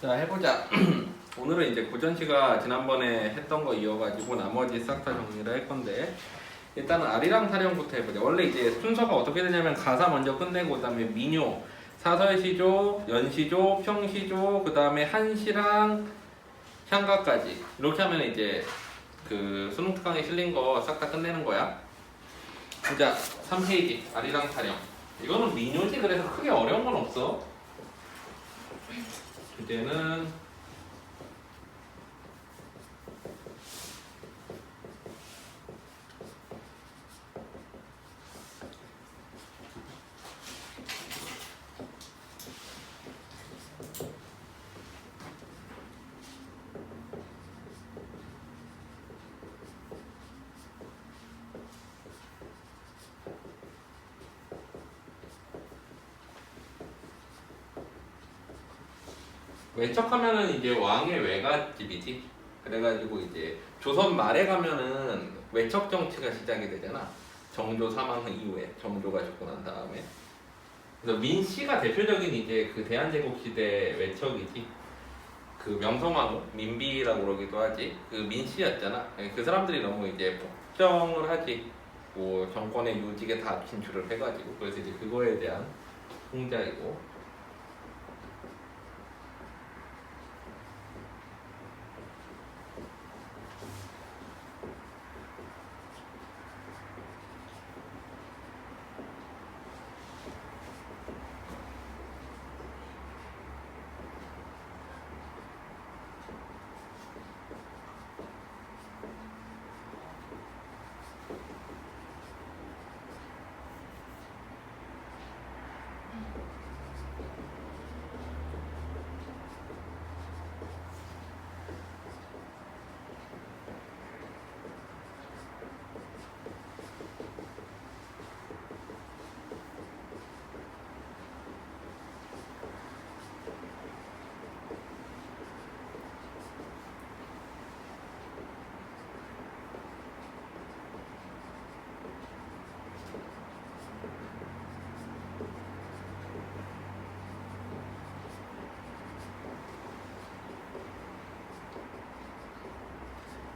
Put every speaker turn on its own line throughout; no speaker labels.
자, 해보자. 오늘은 이제 고전 씨가 지난번에 했던 거 이어가지고 나머지 싹 다 정리를 할 건데, 일단은 아리랑 타령부터 해보자. 원래 이제 순서가 어떻게 되냐면 가사 먼저 끝내고 그다음에 민요, 사설시조, 연시조, 평시조, 그다음에 한시랑 향가까지 이렇게 하면 이제 그 수능 특강에 실린 거 싹 다 끝내는 거야. 자, 3페이지 아리랑 타령. 이거는 민요지, 그래서 크게 어려운 건 없어. 주제는 외척하면은 이제 왕의 외갓집이지. 그래가지고 이제 조선 말에 가면은 외척 정치가 시작이 되잖아. 정조 사망 이후에, 정조가 죽고 난 다음에. 그래서 민씨가 대표적인 이제 그 대한제국 시대 외척이지. 그 명성황후, 민비라고 그러기도 하지. 그 민씨였잖아. 그 사람들이 너무 이제 폭정을 하지. 뭐 정권의 요직에 다 진출을 해가지고. 그래서 이제 그거에 대한 풍자이고.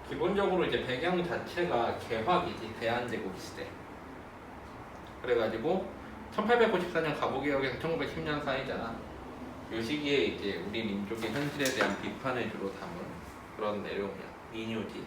기본적으로 이제 배경 자체가 개화기지, 대한제국 시대. 그래가지고 1894년 갑오개혁에서 1910년 사이잖아. 요 시기에 이제 우리 민족의 현실에 대한 비판을 주로 담은 그런 내용이야. 민요지.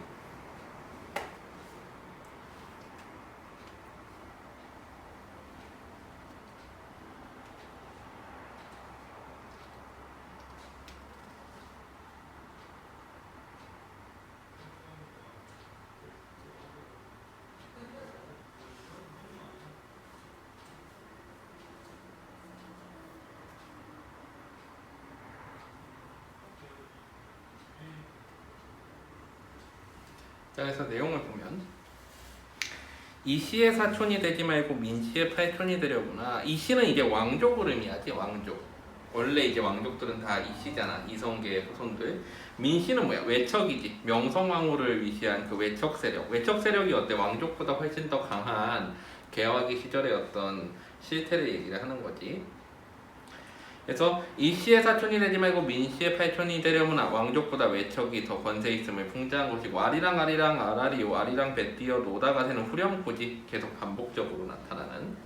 자, 그래서 내용을 보면 이씨의 사촌이 되지 말고 민씨의 팔촌이 되려구나. 이씨는 이제 왕족을 의미하지, 왕족. 원래 이제 왕족들은 다 이씨잖아, 이성계의 후손들. 민씨는 뭐야? 외척이지. 명성황후를 위시한 그 외척 세력. 외척 세력이 어때? 왕족보다 훨씬 더 강한 개화기 시절의 어떤 실태를 얘기를 하는 거지. 그래서 이씨의 사촌이 되지 말고 민씨의 팔촌이 되려면 왕족보다 외척이 더 권세 있음을 풍자한 것이고, 아리랑 아리랑 아라리오 아리랑 배띄어 노다가 되는 후렴구지. 계속 반복적으로 나타나는.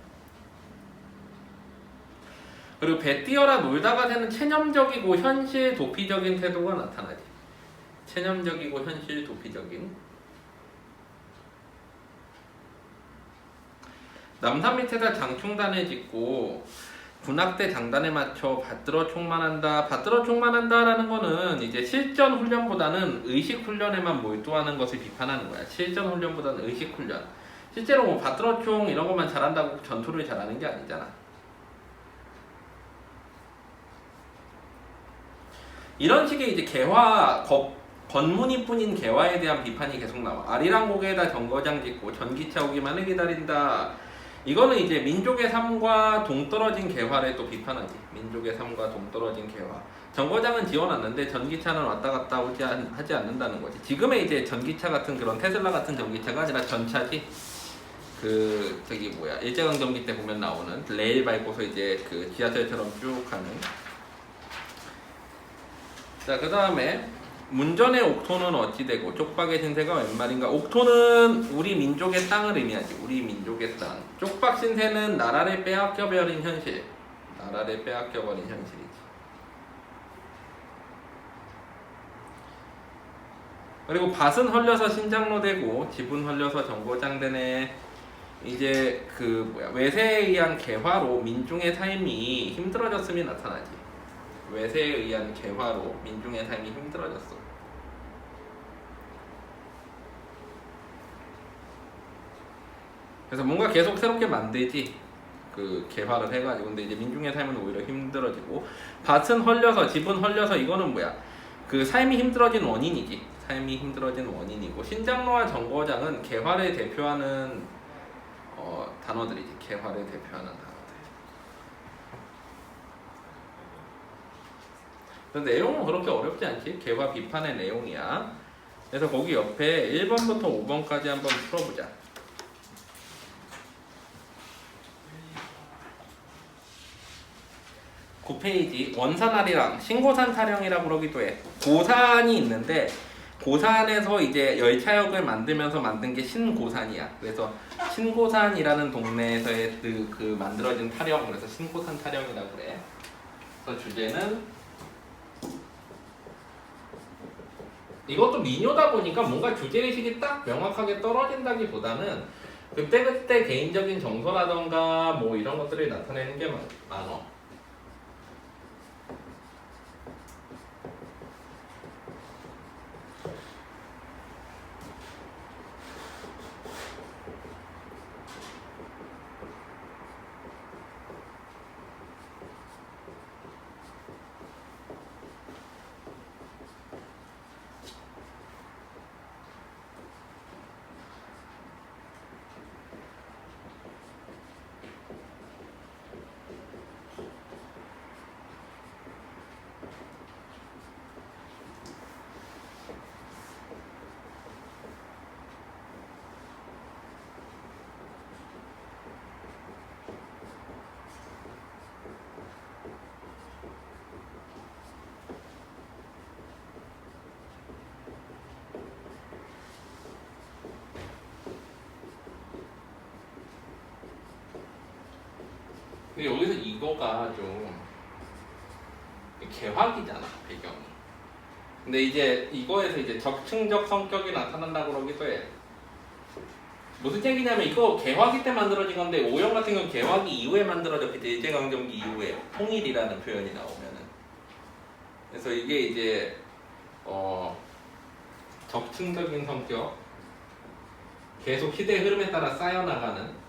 그리고 배띄어라 놀다가 되는 체념적이고 현실 도피적인 태도가 나타나지. 체념적이고 현실 도피적인. 남산 밑에다 장충단을 짓고 군악대 장단에 맞춰 받들어 총만한다. 받들어 총만한다라는 거는 이제 실전 훈련보다는 의식 훈련에만 몰두하는 것을 비판하는 거야. 실전 훈련보다는 의식 훈련. 실제로 뭐 받들어 총 이런 것만 잘한다고 전투를 잘하는 게 아니잖아. 이런 식의 이제 개화, 건무니뿐인 개화에 대한 비판이 계속 나와. 아리랑 고개에다 정거장 짓고 전기차 오기만을 기다린다. 이거는 이제 민족의 삶과 동떨어진 개화를 또 비판하지. 민족의 삶과 동떨어진 개화. 정거장은 지어놨는데 전기차는 왔다 갔다 하지 않는다는 거지. 지금의 이제 전기차 같은 그런 테슬라 같은 전기차가 아니라 전차지. 그 저기 뭐야, 일제강점기 때 보면 나오는 레일 밟고서 이제 그 지하철처럼 쭉 가는 자, 그 다음에 문전의 옥토는 어찌 되고 쪽박의 신세가 웬 말인가? 옥토는 우리 민족의 땅을 의미하지. 우리 민족의 땅. 쪽박 신세는 나라를 빼앗겨버린 현실. 나라를 빼앗겨버린 현실이지. 그리고 밭은 헐려서 신장로 되고 집은 헐려서 정거장 되네. 이제 그 외세에 의한 개화로 민중의 삶이 힘들어졌음이 나타나지. 외세에 의한 개화로 민중의 삶이 힘들어졌어. 그래서 뭔가 계속 새롭게 만들지. 그 개화를 해가지고. 근데 이제 민중의 삶은 오히려 힘들어지고, 밭은 헐려서 집은 헐려서 이거는 뭐야? 그 삶이 힘들어진 원인이지. 삶이 힘들어진 원인이고, 신장로와 정거장은 개화를 대표하는 단어들이지. 개화를 대표하는 단어들. 근데 내용은 그렇게 어렵지 않지? 개화 비판의 내용이야. 그래서 거기 옆에 1번부터 5번까지 한번 풀어보자. 9페이지 원산아리랑 신고산 타령이라고 그러기도 해. 고산이 있는데 고산에서 이제 열차역을 만들면서 만든 게 신고산이야. 그래서 신고산이라는 동네에서의 그 만들어진 타령, 그래서 신고산 타령이라고 그래. 그래서 주제는 이것도 민요다 보니까 뭔가 주제의식이 딱 명확하게 떨어진다기보다는 그때그때 개인적인 정서라던가 뭐 이런 것들이 나타내는 게 많어. 근데 여기서 이거가 좀 개화기잖아, 배경이. 근데 이제 이거에서 이제 적층적 성격이 나타난다고 그러기도 해. 무슨 얘기냐면 이거 개화기 때 만들어진 건데 오영 같은 경우는 개화기 이후에 만들어졌겠지. 일제강점기 이후에 통일이라는 표현이 나오면은. 그래서 이게 이제 적층적인 성격, 계속 시대의 흐름에 따라 쌓여나가는.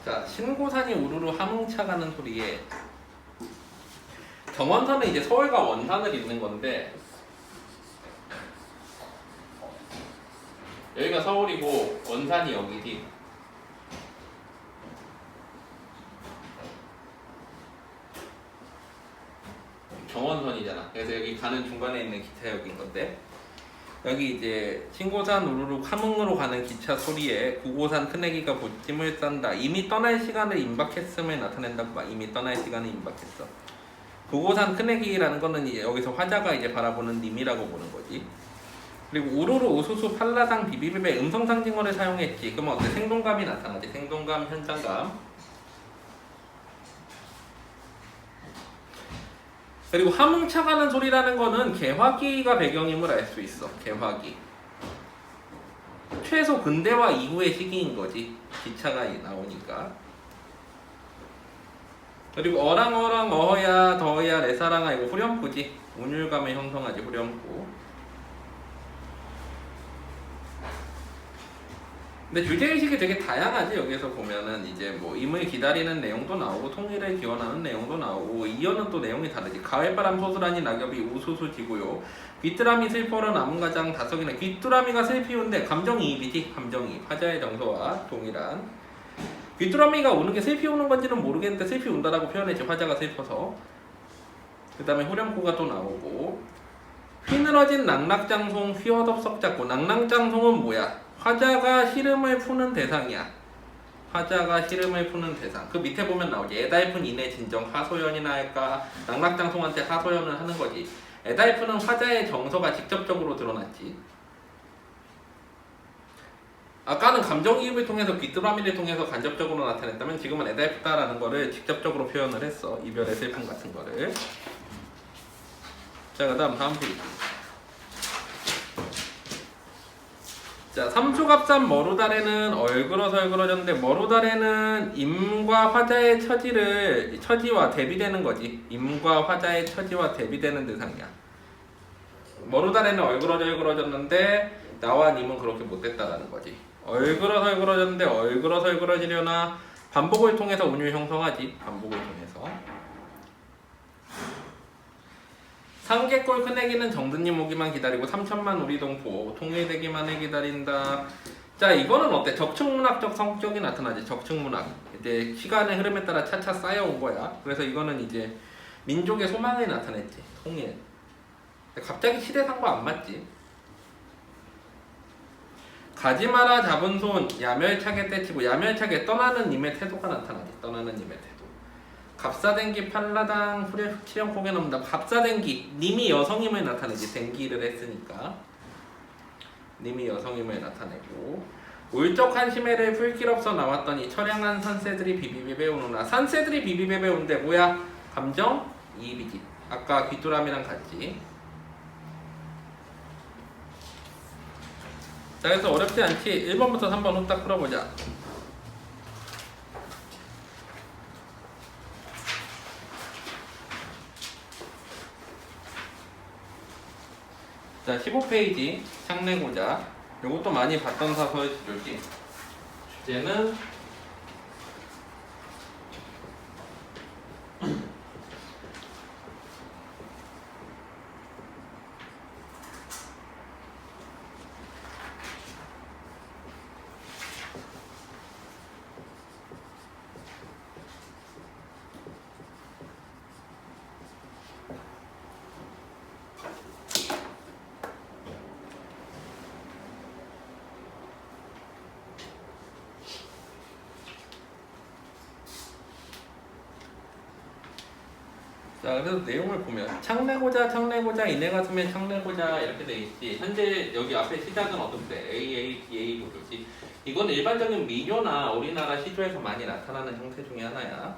자, 신고산이 우르르 함흥차 가는 소리에 정원선은 이제 서울과 원산을 잇는 건데 여기가 서울이고 원산이 여기지. 정원선이잖아. 그래서 여기 가는 중간에 있는 기차역인 건데 여기 이제 신고산 우르르 함흥으로 가는 기차 소리에 구고산 큰애기가 보찜을 싼다. 이미 떠날 시간을 임박했음을 나타낸다고 봐. 이미 떠날 시간을 임박했어. 구고산 큰애기라는 거는 이제 여기서 화자가 이제 바라보는 님이라고 보는 거지. 그리고 우루루, 우수수, 팔라당, 비비비베 음성 상징어를 사용했지. 그러면 어때? 생동감이 나타나지. 생동감, 현장감. 그리고 화뭉차 가는 소리라는 거는 개화기가 배경임을 알 수 있어. 개화기. 최소 근대화 이후의 시기인 거지. 기차가 나오니까. 그리고 어랑어랑, 어허야, 더야, 내 사랑아 이거 후렴구지. 운율감을 형성하지 후렴구. 근데 주제의식이 되게 다양하지. 여기서 보면은 이제 뭐 임을 기다리는 내용도 나오고 통일을 기원하는 내용도 나오고 이어는 또 내용이 다르지. 가을바람 소스라니 낙엽이 우수수 지고요. 귀뚜라미 슬퍼로 남은 가장 다섯이나 귀뚜라미가 슬피운데 감정이입이지. 감정이입. 화자의 정서와 동일한. 귀뚜라미가 우는 게 슬피 우는 건지는 모르겠는데 슬피 운다라고 표현했지. 화자가 슬퍼서. 그 다음에 후렴구가 또 나오고 휘늘어진 낙낙장송 휘어덥석 잡고. 낙낙장송은 뭐야? 화자가 시름을 푸는 대상이야. 화자가 시름을 푸는 대상. 그 밑에 보면 나오지. 애달픈 인의 진정 하소연이나 할까. 낙낙장송한테 하소연을 하는 거지. 애달픈은 화자의 정서가 직접적으로 드러났지. 아까는 감정이입을 통해서 귀뚜라미를 통해서 간접적으로 나타냈다면 지금은 애달프다라는 거를 직접적으로 표현을 했어. 이별의 슬픔 같은 거를. 자, 그 다음 페이지. 자, 삼수갑산 머루달에는 얼그러졌는데 머루달에는 임과 화자의 처지와 대비되는 거지. 임과 화자의 처지와 대비되는 대상이야. 머루달에는 얼그러졌는데 나와 님은 그렇게 못됐다라는 거지. 얼그러졌는데 얼그러지려나 반복을 통해서 운율 형성하지. 반복을 통해서. 상계골 큰애기는 정든님 오기만 기다리고 3천만 우리 동포 통일되기만을 기다린다. 자, 이거는 어때? 적층문학적 성격이 나타나지. 적층문학. 이제 시간의 흐름에 따라 차차 쌓여온 거야. 그래서 이거는 이제 민족의 소망을 나타냈지. 통일. 갑자기 시대상과 안 맞지. 가지마라 잡은 손 야멸차게 떼치고. 야멸차게 떠나는 님의 태도가 나타나지. 떠나는 님의 태도. 갑사댕기 팔라당 치령곡에 나온다. 갑사댕기 님이 여성임을 나타내지. 댕기를 했으니까 님이 여성임을 나타내고. 울적한 심해를 풀길 없어 나왔더니 처량한 산새들이 비비비베 오누나. 산새들이 비비비베 오는데 뭐야? 감정 이입이지. 아까 귀뚜라미랑 같지. 자, 그래서 어렵지 않지. 1번부터 3번 후딱 풀어보자. 자, 15페이지 창내고자. 요것도 많이 봤던 사설 시조지. 주제는 자, 그래서 내용을 보면 창내고자 이내 가슴에 창내고자 이렇게 돼 있지. 현재 여기 앞에 시작은 어떤데? AA 구조지. 이건 일반적인 민요나 우리나라 시조에서 많이 나타나는 형태 중에 하나야.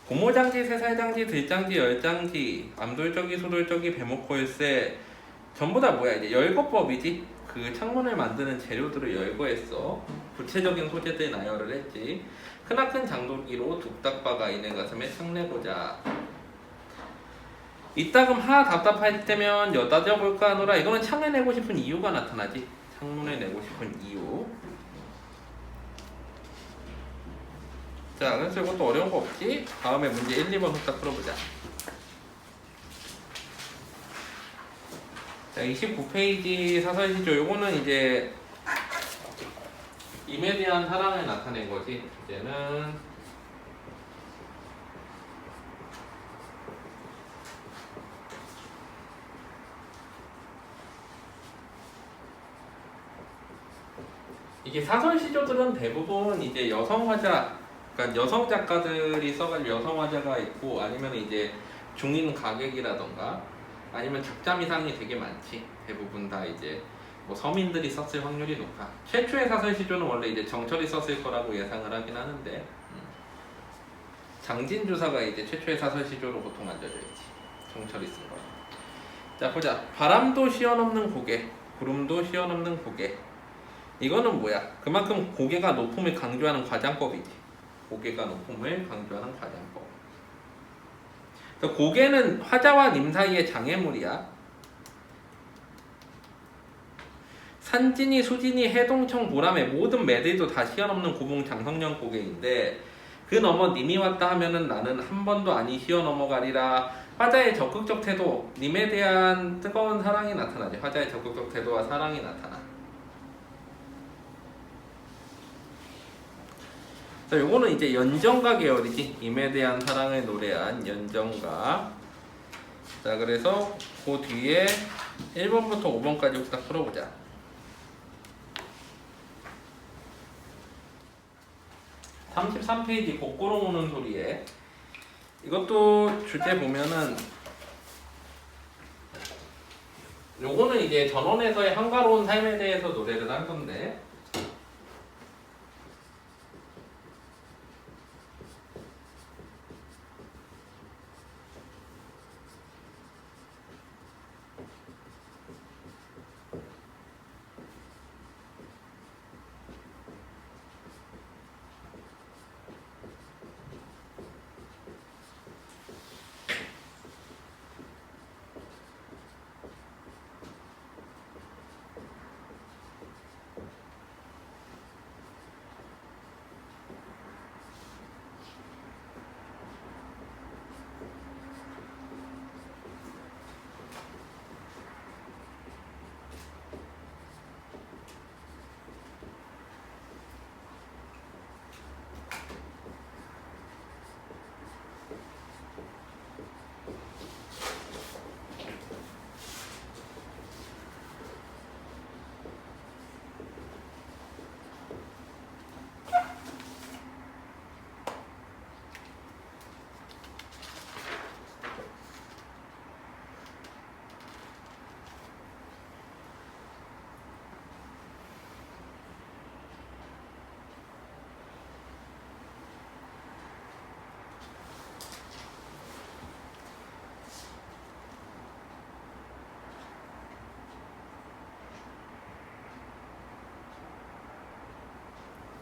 고모장지, 세살장지, 들장지, 열장지, 암돌적이, 소돌적이, 배목골세 전부 다 뭐야? 이제 열거법이지. 그 창문을 만드는 재료들을 열거했어. 구체적인 소재들 나열을 했지. 크나큰 장돌기로 둑딱바가 이내 가슴에 창내고자. 이따금 하 답답할 때면 여다져 볼까 하노라. 이거는 창을 내고 싶은 이유가 나타나지. 창문을 내고 싶은 이유. 자, 그래서 이것도 어려운 거 없지? 다음에 문제 1, 2번 후딱 풀어보자. 자, 29페이지 사설시조. 요거는 이제 임에 대한 사랑을 나타낸 거지. 주제는 이게 사설시조들은 대부분 이제 여성 화자, 그러니까 여성 작가들이 써가지고 여성 화자가 있고 아니면 이제 중인 가객이라던가 아니면 적자미상이 되게 많지. 대부분 다 이제 뭐 서민들이 썼을 확률이 높아. 최초의 사설시조는 원래 이제 정철이 썼을 거라고 예상을 하긴 하는데 장진주사가 이제 최초의 사설시조로 보통 알려져 있지. 정철이 쓴 거. 자 보자. 바람도 시원없는 고개, 구름도 시원없는 고개. 이거는 뭐야? 그만큼 고개가 높음을 강조하는 과장법이지. 고개가 높음을 강조하는 과장법. 그래서 고개는 화자와 님 사이의 장애물이야. 산진이, 수진이, 해동청, 보람의 모든 매들도 다 시연없는 고봉 장성령 고개인데 그 넘어 님이 왔다 하면은 나는 한 번도 아니 시어 넘어가리라. 화자의 적극적 태도, 님에 대한 뜨거운 사랑이 나타나지. 화자의 적극적 태도와 사랑이 나타나. 자, 요거는 이제 연정가 계열이지. 님에 대한 사랑을 노래한 연정가. 자, 그래서 그 뒤에 1번부터 5번까지 딱 풀어보자. 33페이지 곡구름 오는 소리에 이것도 주제 보면은 요거는 이제 전원에서의 한가로운 삶에 대해서 노래를 한 건데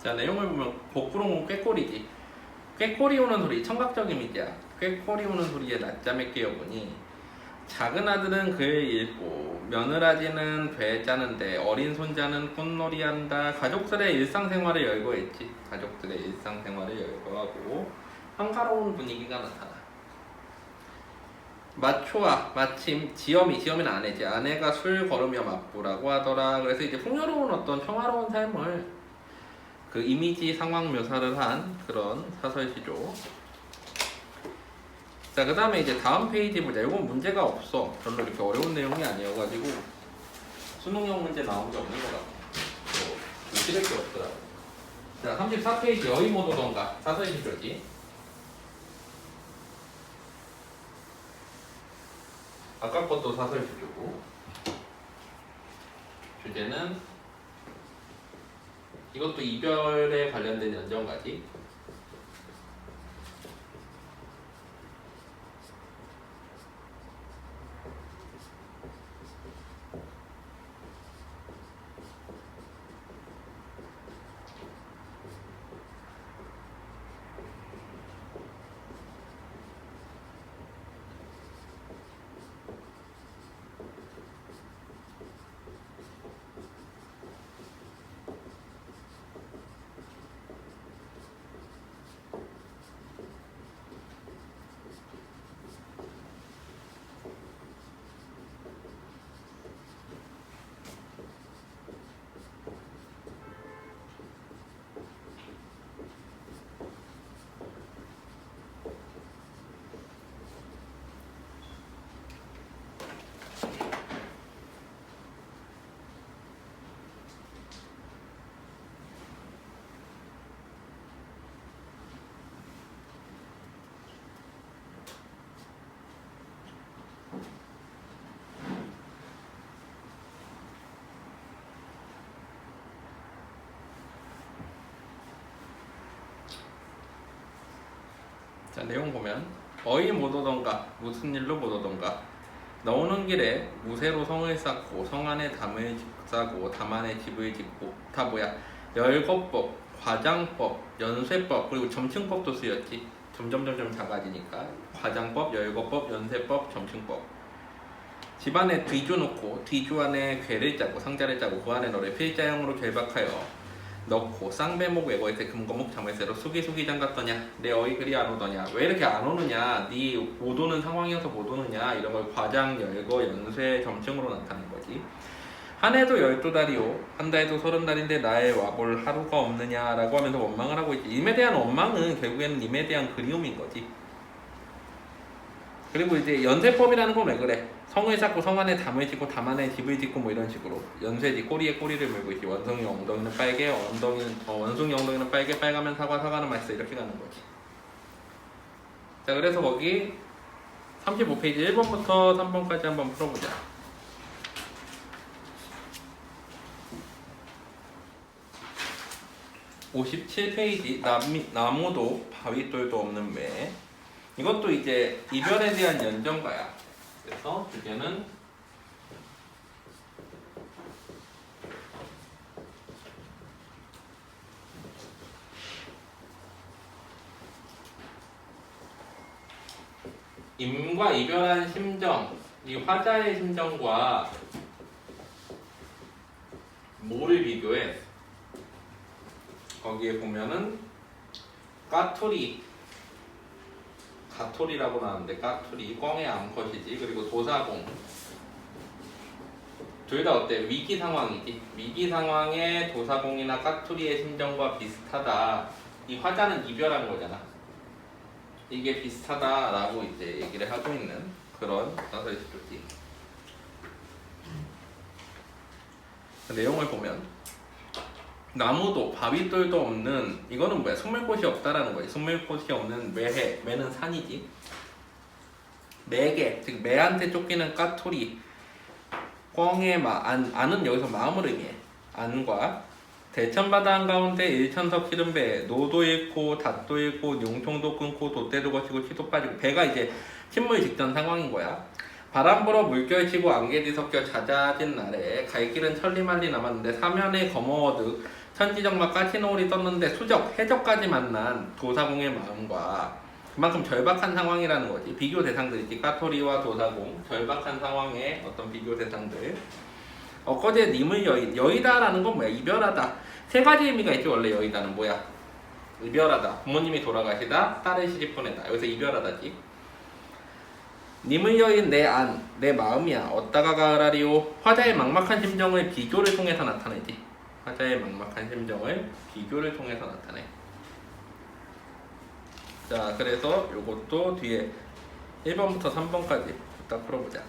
자 내용을 보면 복구롱은 꾀꼬리지. 꾀꼬리 오는 소리 청각적 이미지야. 꾀꼬리 오는 소리에 낮잠에 깨어보니 작은 아들은 글 읽고 며느라지는 배 짜는데 어린 손자는 꽃놀이한다. 가족들의 일상생활을 열거했지. 가족들의 일상생활을 열거하고 한가로운 분위기가 나타나. 마초와 마침 지엄이는 아내지. 아내가 술 걸으며 맞부라고 하더라. 그래서 이제 풍요로운 어떤 평화로운 삶을 그 이미지 상황 묘사를 한 그런 사설시조. 자, 그 다음에 이제 다음 페이지 보자. 이건 문제가 없어. 별로 이렇게 어려운 내용이 아니어가지고 수능형 문제 나온 게 없는 것 같아. 무시될 게 없더라고. 자, 34페이지 여의모도던가 사설시조지. 아까 것도 사설시조고 주제는 이것도 이별에 관련된 연정가지. 자, 내용 보면 어이 못 오던가 무슨 일로 못 오던가 나오는 길에 무쇠로 성을 쌓고 성 안에 담을 싸고 담 안에 집을 짓고 다 뭐야 열거법, 과장법, 연쇄법 그리고 점층법도 쓰였지. 점점 작아지니까 과장법, 열거법, 연쇄법, 점층법. 집안에 뒤주 놓고 뒤주 안에 괴를 짜고 상자를 짜고 그 안에 너를 필자형으로 결박하여 넣고 쌍배목 외거에서 금거목 자물쇠로 수기수기 장갔더냐 내 어이 그리 안 오더냐 왜 이렇게 안 오느냐 네 못 오는 상황이어서 못 오느냐 이런 걸 과장, 열거, 연쇄, 점층으로 나타낸 거지. 한 해도 12달이요 한 달도 30달인데 나의 와볼 하루가 없느냐라고 하면서 원망을 하고 있지. 임에 대한 원망은 결국에는 임에 대한 그리움인 거지. 그리고 이제 연쇄법이라는 건 왜 그래? 성을 쌓고 성 안에 담을 짓고 담 안에 집을 짓고 뭐 이런 식으로 연쇄지. 꼬리에 꼬리를 물고 있지. 원숭이 엉덩이는 빨개, 원숭이 엉덩이는 빨개, 빨가면 사과, 사과는 맛있어 이렇게 가는 거지. 자, 그래서 거기 35페이지 1번부터 3번까지 한번 풀어보자. (57페이지) 나무도 바위돌도 없는 왜. 이것도 이제 이별에 대한 연정가야. 그래서 주제는 임과 이별한 심정, 이 화자의 심정과 뭐를 비교해? 거기에 보면은 가토리라고 나오는데 까투리, 꽝의 암컷이지. 그리고 도사공. 둘 다 어때? 위기 상황이지. 위기 상황에 도사공이나 까투리의 심정과 비슷하다. 이 화자는 이별한 거잖아. 이게 비슷하다라고 이제 얘기를 하고 있는 그런 사설시조지. 내용을 보면 나무도 바위돌도 없는 이거는 뭐야? 숨을 곳이 없다라는 거지. 숨을 곳이 없는 매해. 매는 산이지. 매개, 즉 매한테 쫓기는 까투리. 꽝의 안은 여기서 마음을 의미해. 안과 대천바다 한가운데 일천석 실은 배. 노도 잃고 닷도 잃고 용통도 끊고 돛대도 거치고 시도 빠지고. 배가 이제 침몰 직전 상황인 거야. 바람 불어 물결 치고 안개 뒤섞여 잦아진 날에 갈 길은 천리만리 남았는데 사면에 검어워득 천지정막 까치노을이 떴는데 수적, 해적까지 만난 도사공의 마음과 그만큼 절박한 상황이라는 거지. 비교 대상들이지. 까토리와 도사공, 절박한 상황의 어떤 비교 대상들. 엊그제 님을 여의다라는 건 뭐야? 이별하다. 세 가지 의미가 있지. 원래 여의다는 뭐야? 이별하다. 부모님이 돌아가시다, 딸을 시집 보내다. 여기서 이별하다지. 님을 여인 내 안, 내 마음이야. 어디다가 가을하리오. 화자의 막막한 심정을 비교를 통해서 나타내지. 화자의 막막한 심정을 비교를 통해서 나타내. 자, 그래서 요것도 뒤에 1번부터 3번까지 딱 풀어보자.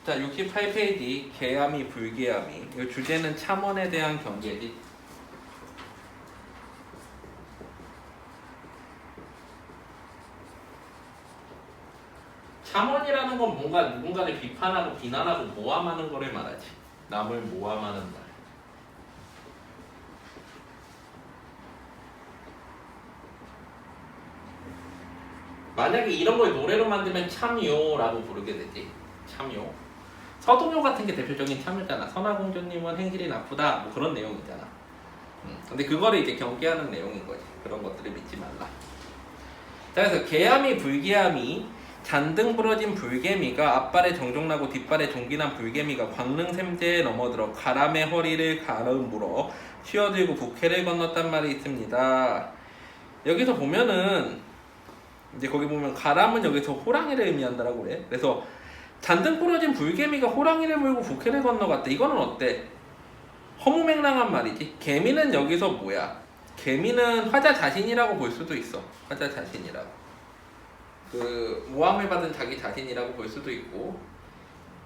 자, 68페이지 개암이 불개암이. 이 주제는 참원에 대한 경계지. 참원이라는 건 뭔가 누군가를 비판하고 비난하고 모함하는 거를 말하지. 남을 모함하는 말. 만약에 이런 걸 노래로 만들면 참요라고 부르게 되지. 참요. 서동요 같은 게 대표적인 참요잖아. 선화공주님은 행실이 나쁘다. 뭐 그런 내용이잖아. 근데 그거를 이제 경계하는 내용인 거지. 그런 것들을 믿지 말라. 자, 그래서 개암이 불개암이 잔등 부러진 불개미가 앞발에 정종나고 뒷발에 종기난 불개미가 광릉샘재에 넘어들어 가람의 허리를 가르물어 휘어들고 북해를 건넜단 말이 있습니다. 여기서 보면은 이제 거기 보면 가람은 여기서 호랑이를 의미한다라고 그래. 그래서 잔등 부러진 불개미가 호랑이를 물고 북해를 건너갔대. 이거는 어때? 허무맹랑한 말이지. 개미는 여기서 뭐야? 개미는 화자 자신이라고 볼 수도 있어. 화자 자신이라고. 그 모함을 받은 자기 자신이라고 볼 수도 있고,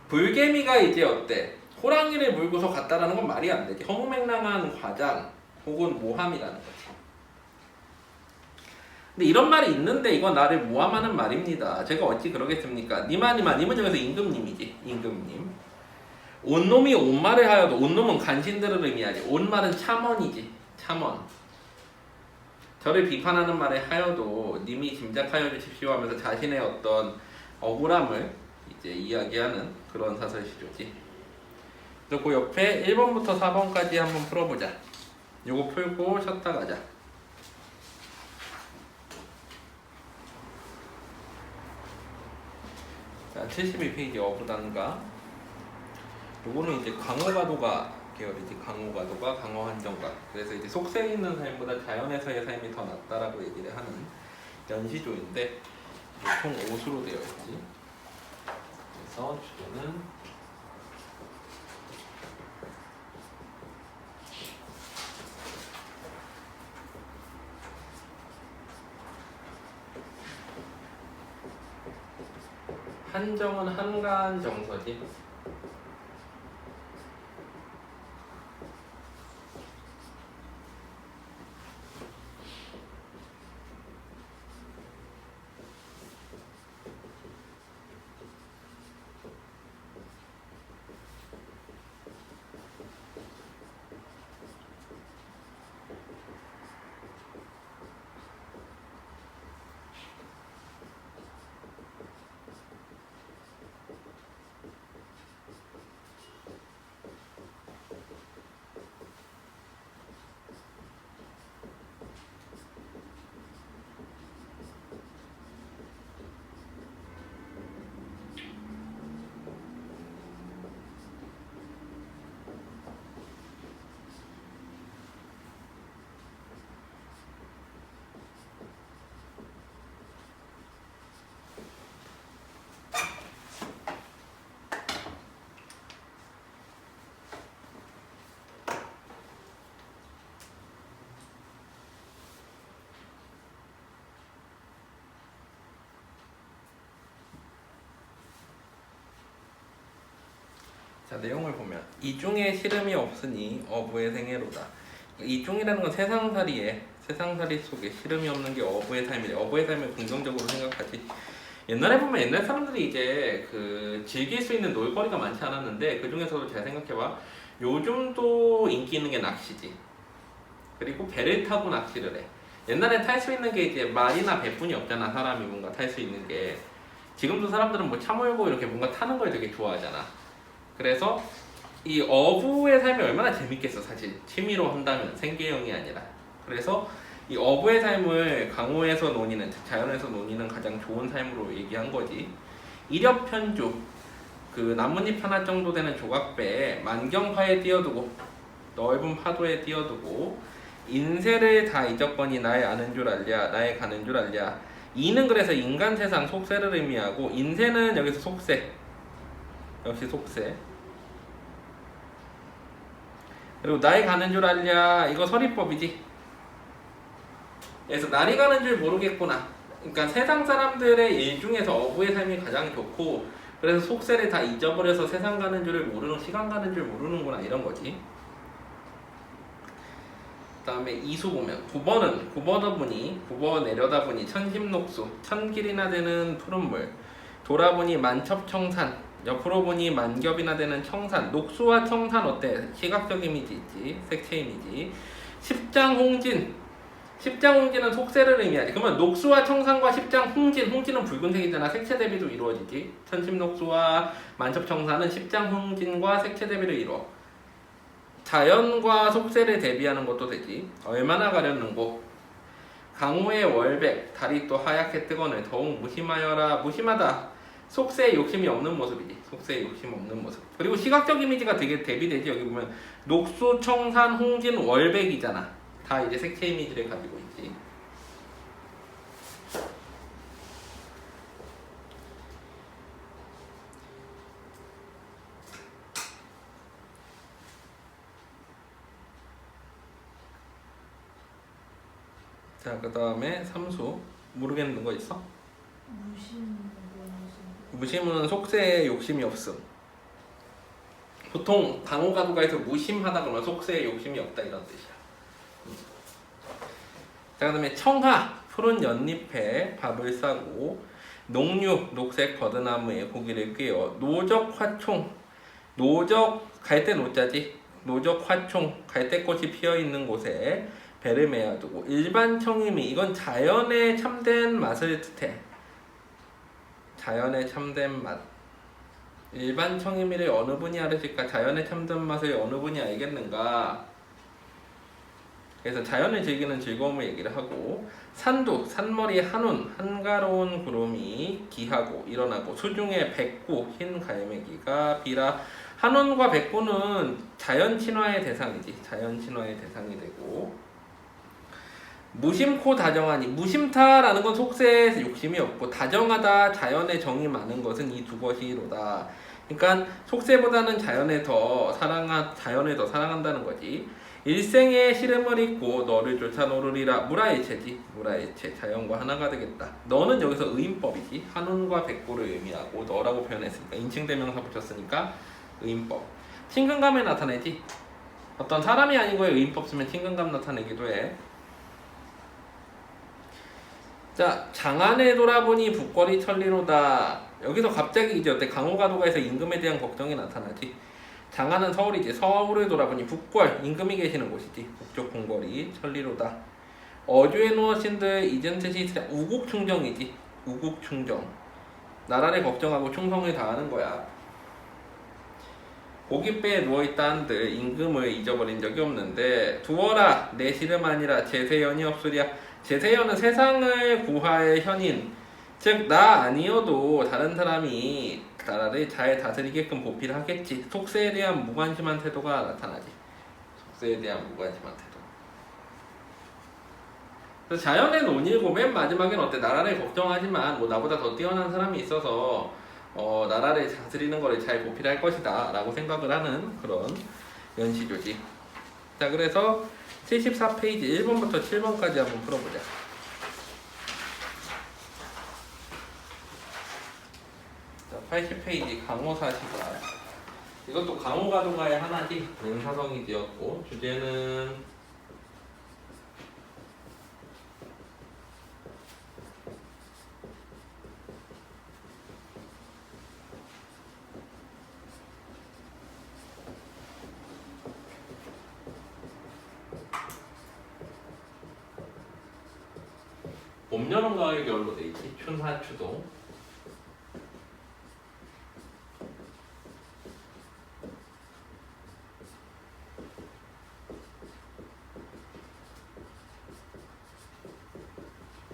불개미가 이제 어때? 호랑이를 물고서 갔다라는 건 말이 안 되지. 허무맹랑한 과장 혹은 모함이라는 거지. 근데 이런 말이 있는데 이건 나를 모함하는 말입니다. 제가 어찌 그러겠습니까? 님은 여기서 임금님이지. 임금님. 온놈이 온말을 하여도, 온놈은 간신들을 의미하지. 온말은 참언이지. 참원. 저를 비판하는 말에 하여도 님이 짐작하여 주십시오 하면서 자신의 어떤 억울함을 이제 이야기하는 그런 사설시조지. 그래서 그 옆에 1번부터 4번까지 한번 풀어보자. 요거 풀고 쉬었다 가자. 자, 72페이지 어부단가. 요거는 이제 강호가도가 계열이지. 강호가도가 강호한정가. 그래서 이제 속세에 있는 삶보다 자연에서의 삶이 더 낫다라고 얘기를 하는 연시조인데 총 5수로 되어 있지. 그래서 주제는 한정은 한가한 정서지. 자, 내용을 보면 이중에 실음이 없으니 어부의 생애로다. 이중이라는 건 세상살이 속에 실음이 없는 게 어부의 삶이래. 어부의 삶을 긍정적으로 생각하지. 옛날에 보면 옛날 사람들이 이제 그 즐길 수 있는 놀거리가 많지 않았는데 그 중에서도 잘 생각해봐. 요즘도 인기 있는 게 낚시지. 그리고 배를 타고 낚시를 해. 옛날에 탈 수 있는 게 이제 말이나 배뿐이 없잖아. 사람이 뭔가 탈 수 있는 게. 지금도 사람들은 뭐 차 몰고 이렇게 뭔가 타는 걸 되게 좋아하잖아. 그래서 이 어부의 삶이 얼마나 재밌겠어. 사실 취미로 한다면 생계형이 아니라. 그래서 이 어부의 삶을 강호에서 논의는, 즉 자연에서 논의는 가장 좋은 삶으로 얘기한 거지. 이렵편주, 그 나뭇잎 하나 정도 되는 조각배에 만경파에 띄어두고 넓은 파도에 띄어두고 인세를 다 잊었거니 나의 아는 줄 알랴, 나의 가는 줄 알랴. 이는 그래서 인간 세상 속세를 의미하고, 인세는 여기서 속세, 역시 속세. 그리고 나이 가는 줄 알랴, 이거 서리법이지. 그래서 날이 가는 줄 모르겠구나. 그러니까 세상 사람들의 일 중에서 어부의 삶이 가장 좋고, 그래서 속세를 다 잊어버려서 세상 가는 줄을 모르는, 시간 가는 줄 모르는구나, 이런 거지. 그 다음에 이수 보면 9번 내려다보니 천심녹수, 천길이나 되는 푸른물, 돌아보니 만첩청산, 옆으로 보니 만겹이나 되는 청산. 녹수와 청산 어때? 시각적 이미지 있지, 색채 이미지. 십장홍진, 십장홍진은 속세를 의미하지. 그러면 녹수와 청산과 십장홍진, 홍진은 붉은색이잖아. 색채 대비도 이루어지지. 천심녹수와 만첩청산은 십장홍진과 색채 대비를 이루어. 자연과 속세를 대비하는 것도 되지. 얼마나 가렸는고. 강호의 월백, 달이 또 하얗게 뜨거늘 더욱 무심하여라. 무심하다. 속세에 욕심이 없는 모습이지. 속세에 욕심 없는 모습. 그리고 시각적 이미지가 되게 대비되지. 여기 보면 녹수, 청산, 홍진, 월백이잖아. 다 이제 색채 이미지를 가지고 있지. 자, 그 다음에 삼수. 모르겠는 거 있어? 무심은 속세에 욕심이 없음. 보통 강호가도가에서 무심하다 그러면 속세에 욕심이 없다 이런 뜻이야. 자, 그 다음에 청하, 푸른 연잎에 밥을 싸고, 녹류, 녹색 버드나무에 고기를 꿰어, 노적 화총, 노적 갈 때 노자지. 노적 화총 갈대꽃이 피어있는 곳에 배를 메어두고 일반 청임이 이건 자연의 참된 맛을 뜻해. 자연의 참된 맛. 일반 청임이를 어느 분이 알으실까? 자연의 참된 맛을 어느 분이 알겠는가? 그래서 자연을 즐기는 즐거움을 얘기를 하고 산두, 산머리 한운, 한가로운 구름이 기하고 일어나고 수중에 백구, 흰 갈매기가 비라. 한운과 백구는 자연 친화의 대상이지. 자연 친화의 대상이 되고 무심코 다정하니 무심타라는 건 속세에 욕심이 없고 다정하다 자연의 정이 많은 것은 이 두 것이로다. 그러니까 속세보다는 자연을 더 사랑한다는 거지. 일생의 시름을 잊고 너를 쫓아 노르리라. 무라일체지. 무라일체 자연과 하나가 되겠다. 너는 여기서 의인법이지. 한운과 백구를 의미하고 너라고 표현했으니까 인칭대명사 붙였으니까 의인법. 친근감을 나타내지. 어떤 사람이 아닌 거에 의인법 쓰면 친근감 나타내기도 해. 자, 장안에 돌아보니 북거리 천리로다. 여기서 갑자기 이제 어때? 강호가도가에서 임금에 대한 걱정이 나타나지. 장안은 서울이지. 서울을 돌아보니 북궐, 임금이 계시는 곳이지. 북쪽 궁궐이 천리로다. 어주에 누워신들 잊은 듯이 우국충정이지. 우국충정. 나라를 걱정하고 충성을 다하는 거야. 고깃배에 누워있다 한들 임금을 잊어버린 적이 없는데 두어라 내 시름 아니라 제세연이 없으랴. 제세연은 세상을 구할 현인, 즉 나 아니어도 다른 사람이 나라를 잘 다스리게끔 보필 하겠지. 속세에 대한 무관심한 태도가 나타나지. 속세에 대한 무관심한 태도. 그래서 자연의 논일고 맨 마지막엔 어때? 나라를 걱정하지만 뭐 나보다 더 뛰어난 사람이 있어서 나라를 다스리는 거를 잘 보필할 것이다 라고 생각을 하는 그런 연시조지. 자, 그래서 74페이지 1번부터 7번까지 한번 풀어보자. 자, 80페이지 강호사시가. 이것도 강호가도가의 하나지. 능사성이 되었고 주제는 봄, 여름, 가을, 겨울로 돼 있지. 춘하, 추동.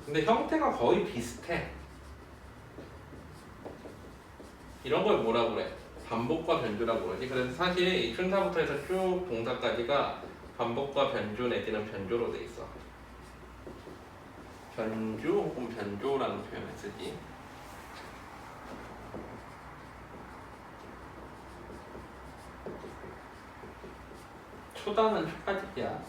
근데 형태가 거의 비슷해. 이런 걸 뭐라 그래? 반복과 변주라고 그러지. 그래서 사실 이 춘사부터 해서 쭉 동사까지가 반복과 변주 내지는 변조로 돼 있어. 변주 혹은 변조라는 표현을 쓰지. 초단은 초까지야.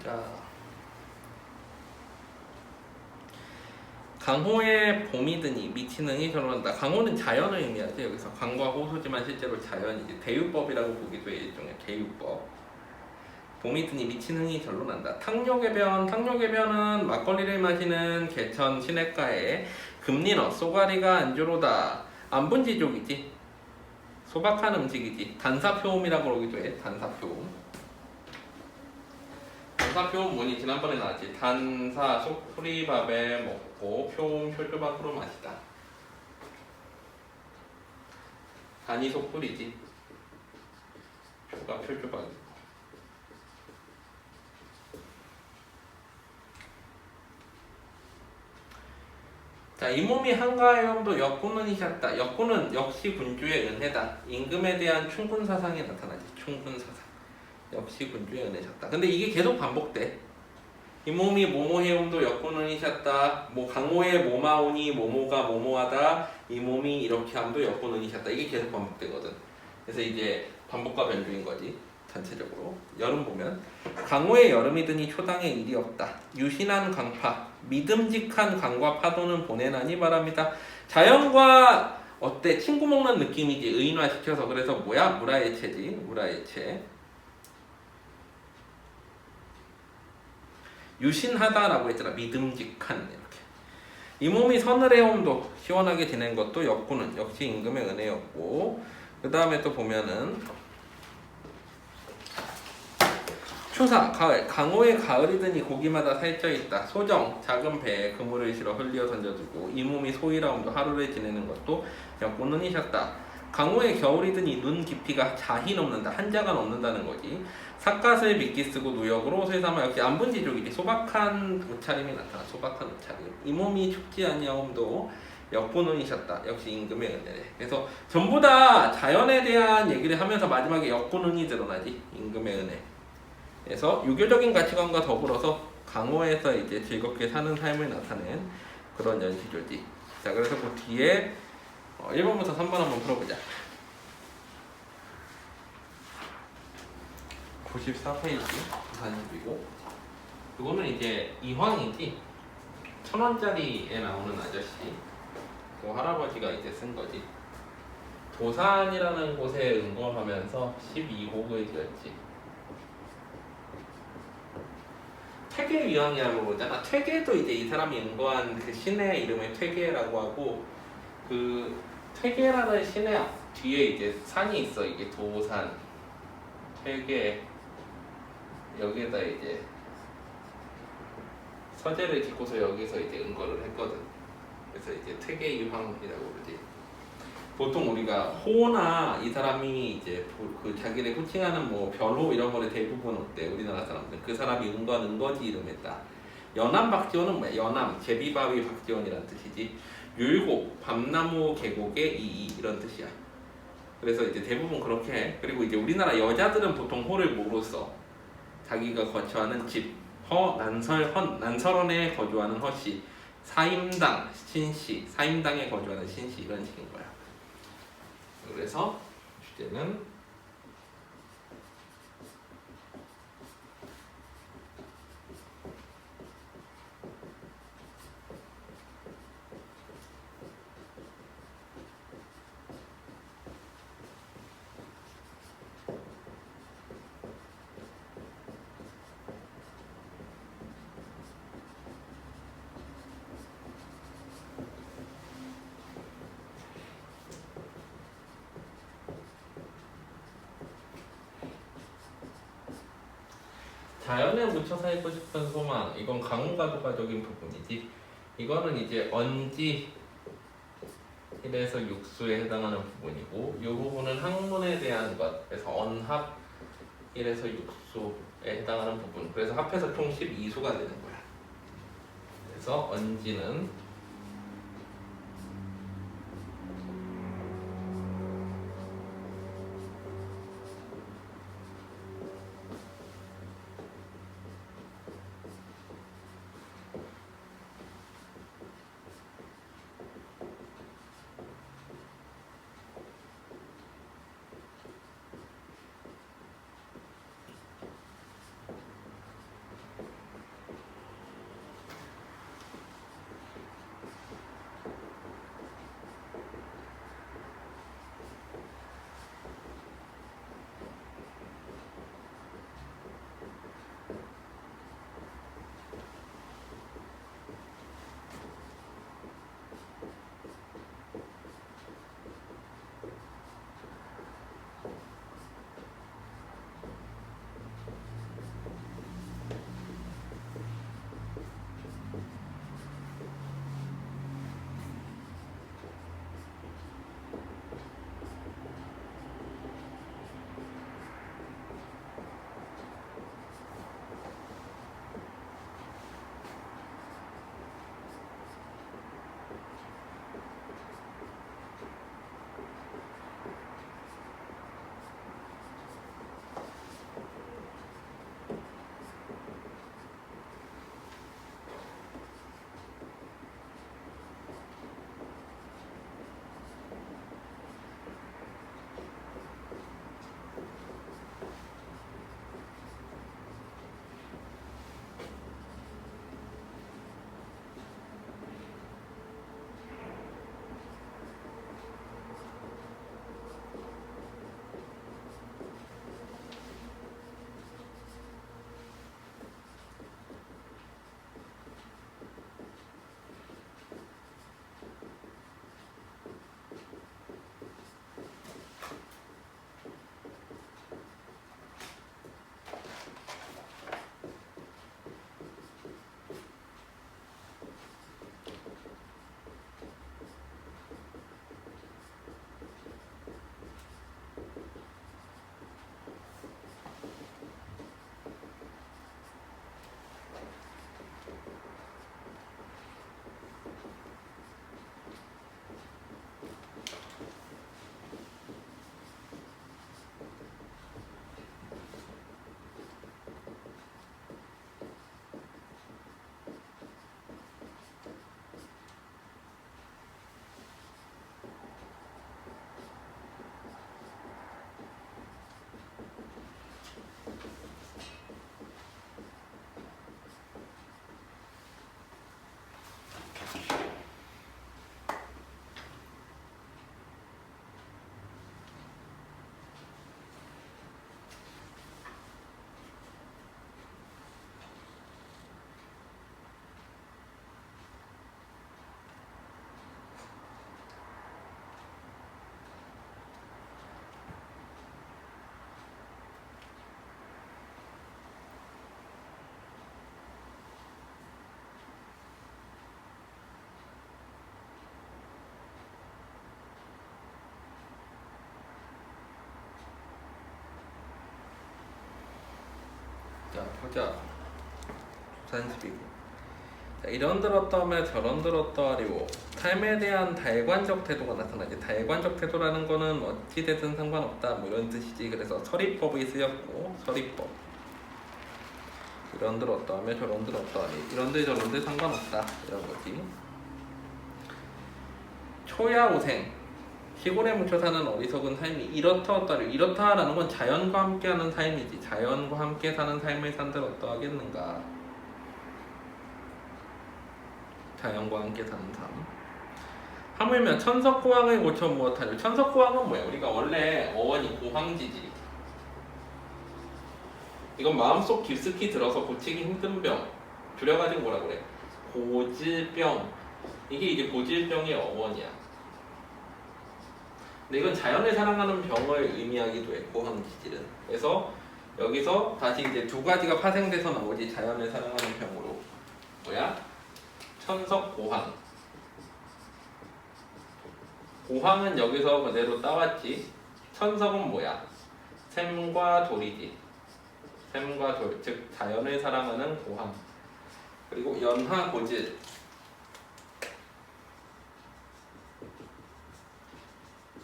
자, 강호의 봄이 드니 미치능이 결혼한다. 강호는 자연을 의미하지. 여기서 강과 호소지만 실제로 자연이지. 대유법이라고 보기도 해. 일종의 대유법. 봄이 드니 미치능이 결론난다. 탕료개변. 탕료개변은 막걸리를 마시는 개천 시냇가에 금린어 쏘가리가 안주로다. 안분지족이지. 소박한 음식이지. 단사표음이라고 그러기도 해. 단사표음. 단사표음 뭐니? 지난번에 나왔지. 단사 소쿠리밥에 먹고 표음 표주박으로 마시다. 단이 소쿠리지. 표가 표주박이고. 자, 이 몸이 한가하의 험도 역군은이셨다. 역군은 역시 군주의 은혜다. 임금에 대한 충분 사상이 나타나지. 충분 사상. 역시 군주의 은혜셨다. 근데 이게 계속 반복돼. 이 몸이 모모의 험도 역군은이셨다. 뭐 강호의 모마오니 모모가 모모하다. 이 몸이 이렇게 함도 역군은이셨다. 이게 계속 반복되거든. 그래서 이제 반복과 변주인 거지. 전체적으로 여름 보면 강호의 여름이 드니 초당에 일이 없다. 유신한 강파 믿음직한 강과 파도는 보내나니 바랍니다. 자연과 어때 친구 먹는 느낌이지. 의인화시켜서. 그래서 뭐야? 무라예체지. 무라예체. 유신하다라고 했잖아. 믿음직한 이렇게. 이 몸이 서늘의 홈도 시원하게 지낸 것도 역군은 역시 임금의 은혜였고, 그 다음에 또 보면은 추사, 가을, 강호의 가을이더니 고기마다 살쪄 있다. 소정, 작은 배에 그물을 실어 흘려 던져두고 이 몸이 소이라움도 하루를 지내는 것도 역군은이셨다. 강호의 겨울이더니 눈 깊이가 자히 넘는다. 한자가 넘는다는 거지. 삿갓을 미끼 쓰고 누역으로 옷을 삼아 역시 안분지족이지. 소박한 옷차림이 나타나. 소박한 옷차림. 이 몸이 춥지 아니하옴도 역군은이셨다. 역시 임금의 은혜래. 그래서 전부 다 자연에 대한 얘기를 하면서 마지막에 역군은이 드러나지. 임금의 은혜. 그래서 유교적인 가치관과 더불어서 강호에서 이제 즐겁게 사는 삶을 나타낸 그런 연시조지. 자, 그래서 그 뒤에 1번부터 3번 한번 풀어보자. 94페이지 부산집이고, 이거는 이제 이황이지. 1,000원짜리에 나오는 아저씨. 그 할아버지가 이제 쓴 거지. 도산이라는 곳에 은거하면서 12곡을 지었지. 퇴계위황이라고 그러잖아. 퇴계도 이제 이 사람이 연구한 그 신의 이름을 퇴계라고 하고, 그 퇴계라는 신의 뒤에 이제 산이 있어. 이게 도산, 퇴계. 여기에다 이제 서재를 짓고서 여기서 이제 은거를 했거든. 그래서 이제 퇴계위황이라고 그러지. 보통 우리가 호나 이 사람이 이제 그 자기를 호칭하는 뭐 별호 이런 거를 대부분 어때 우리나라 사람들 그 사람이 은거한 은거지 이름했다. 연암 박지원은 뭐야? 연암 제비바위 박지원이란 뜻이지. 율곡 밤나무 계곡의 이이 이런 뜻이야. 그래서 이제 대부분 그렇게 해. 그리고 이제 우리나라 여자들은 보통 호를 뭐로 써? 자기가 거처하는 집, 허 난설헌 난설헌에 거주하는 허씨, 사임당 신씨, 사임당에 거주하는 신씨 이런 식인 거야. 그래서 주제는 자연에 묻혀 살고 싶은 소망. 이건 강훈가도가적인 부분이지. 이거는 이제 언지 1에서 육수에 해당하는 부분이고, 이 부분은 학문에 대한 것. 그래서 언합 1에서 육수에 해당하는 부분. 그래서 합해서 총 12수가 되는 거야. 그래서 언지는 보자. 주산십이고. 자, 이런들 어떠하며 저런들 어떠하리오. 삶에 대한 달관적 태도가 나타나지. 달관적 태도라는 거는 어찌되든 상관없다 뭐 이런 뜻이지. 그래서 서리법이 쓰였고 서리법. 이런들 어떠하며 저런들 어떠하니. 이런들 저런들 상관없다 이런 거지. 초야오생. 시골에 묻혀 사는 어리석은 삶이 이렇다 어떠하리. 이렇다라는 건 자연과 함께하는 삶이지. 자연과 함께 사는 삶을 산들 어떠하겠는가. 자연과 함께 사는 삶. 하물며 천석고왕을 고쳐 무엇하려. 천석고왕은 뭐야? 우리가 원래 어원이 고황지지. 이건 마음속 깊숙이 들어서 고치기 힘든 병. 줄여가지고 뭐라 그래? 고질병. 이게 이제 고질병의 어원이야. 근데 이건 자연을 사랑하는 병을 의미하기도 해. 고황지질은. 그래서 여기서 다시 이제 두 가지가 파생돼서 나오지. 자연을 사랑하는 병으로. 뭐야? 천석고황. 고황은 여기서 그대로 따왔지. 천석은 뭐야? 샘과 돌이지. 샘과 돌, 즉 자연을 사랑하는 고황. 그리고 연하고질.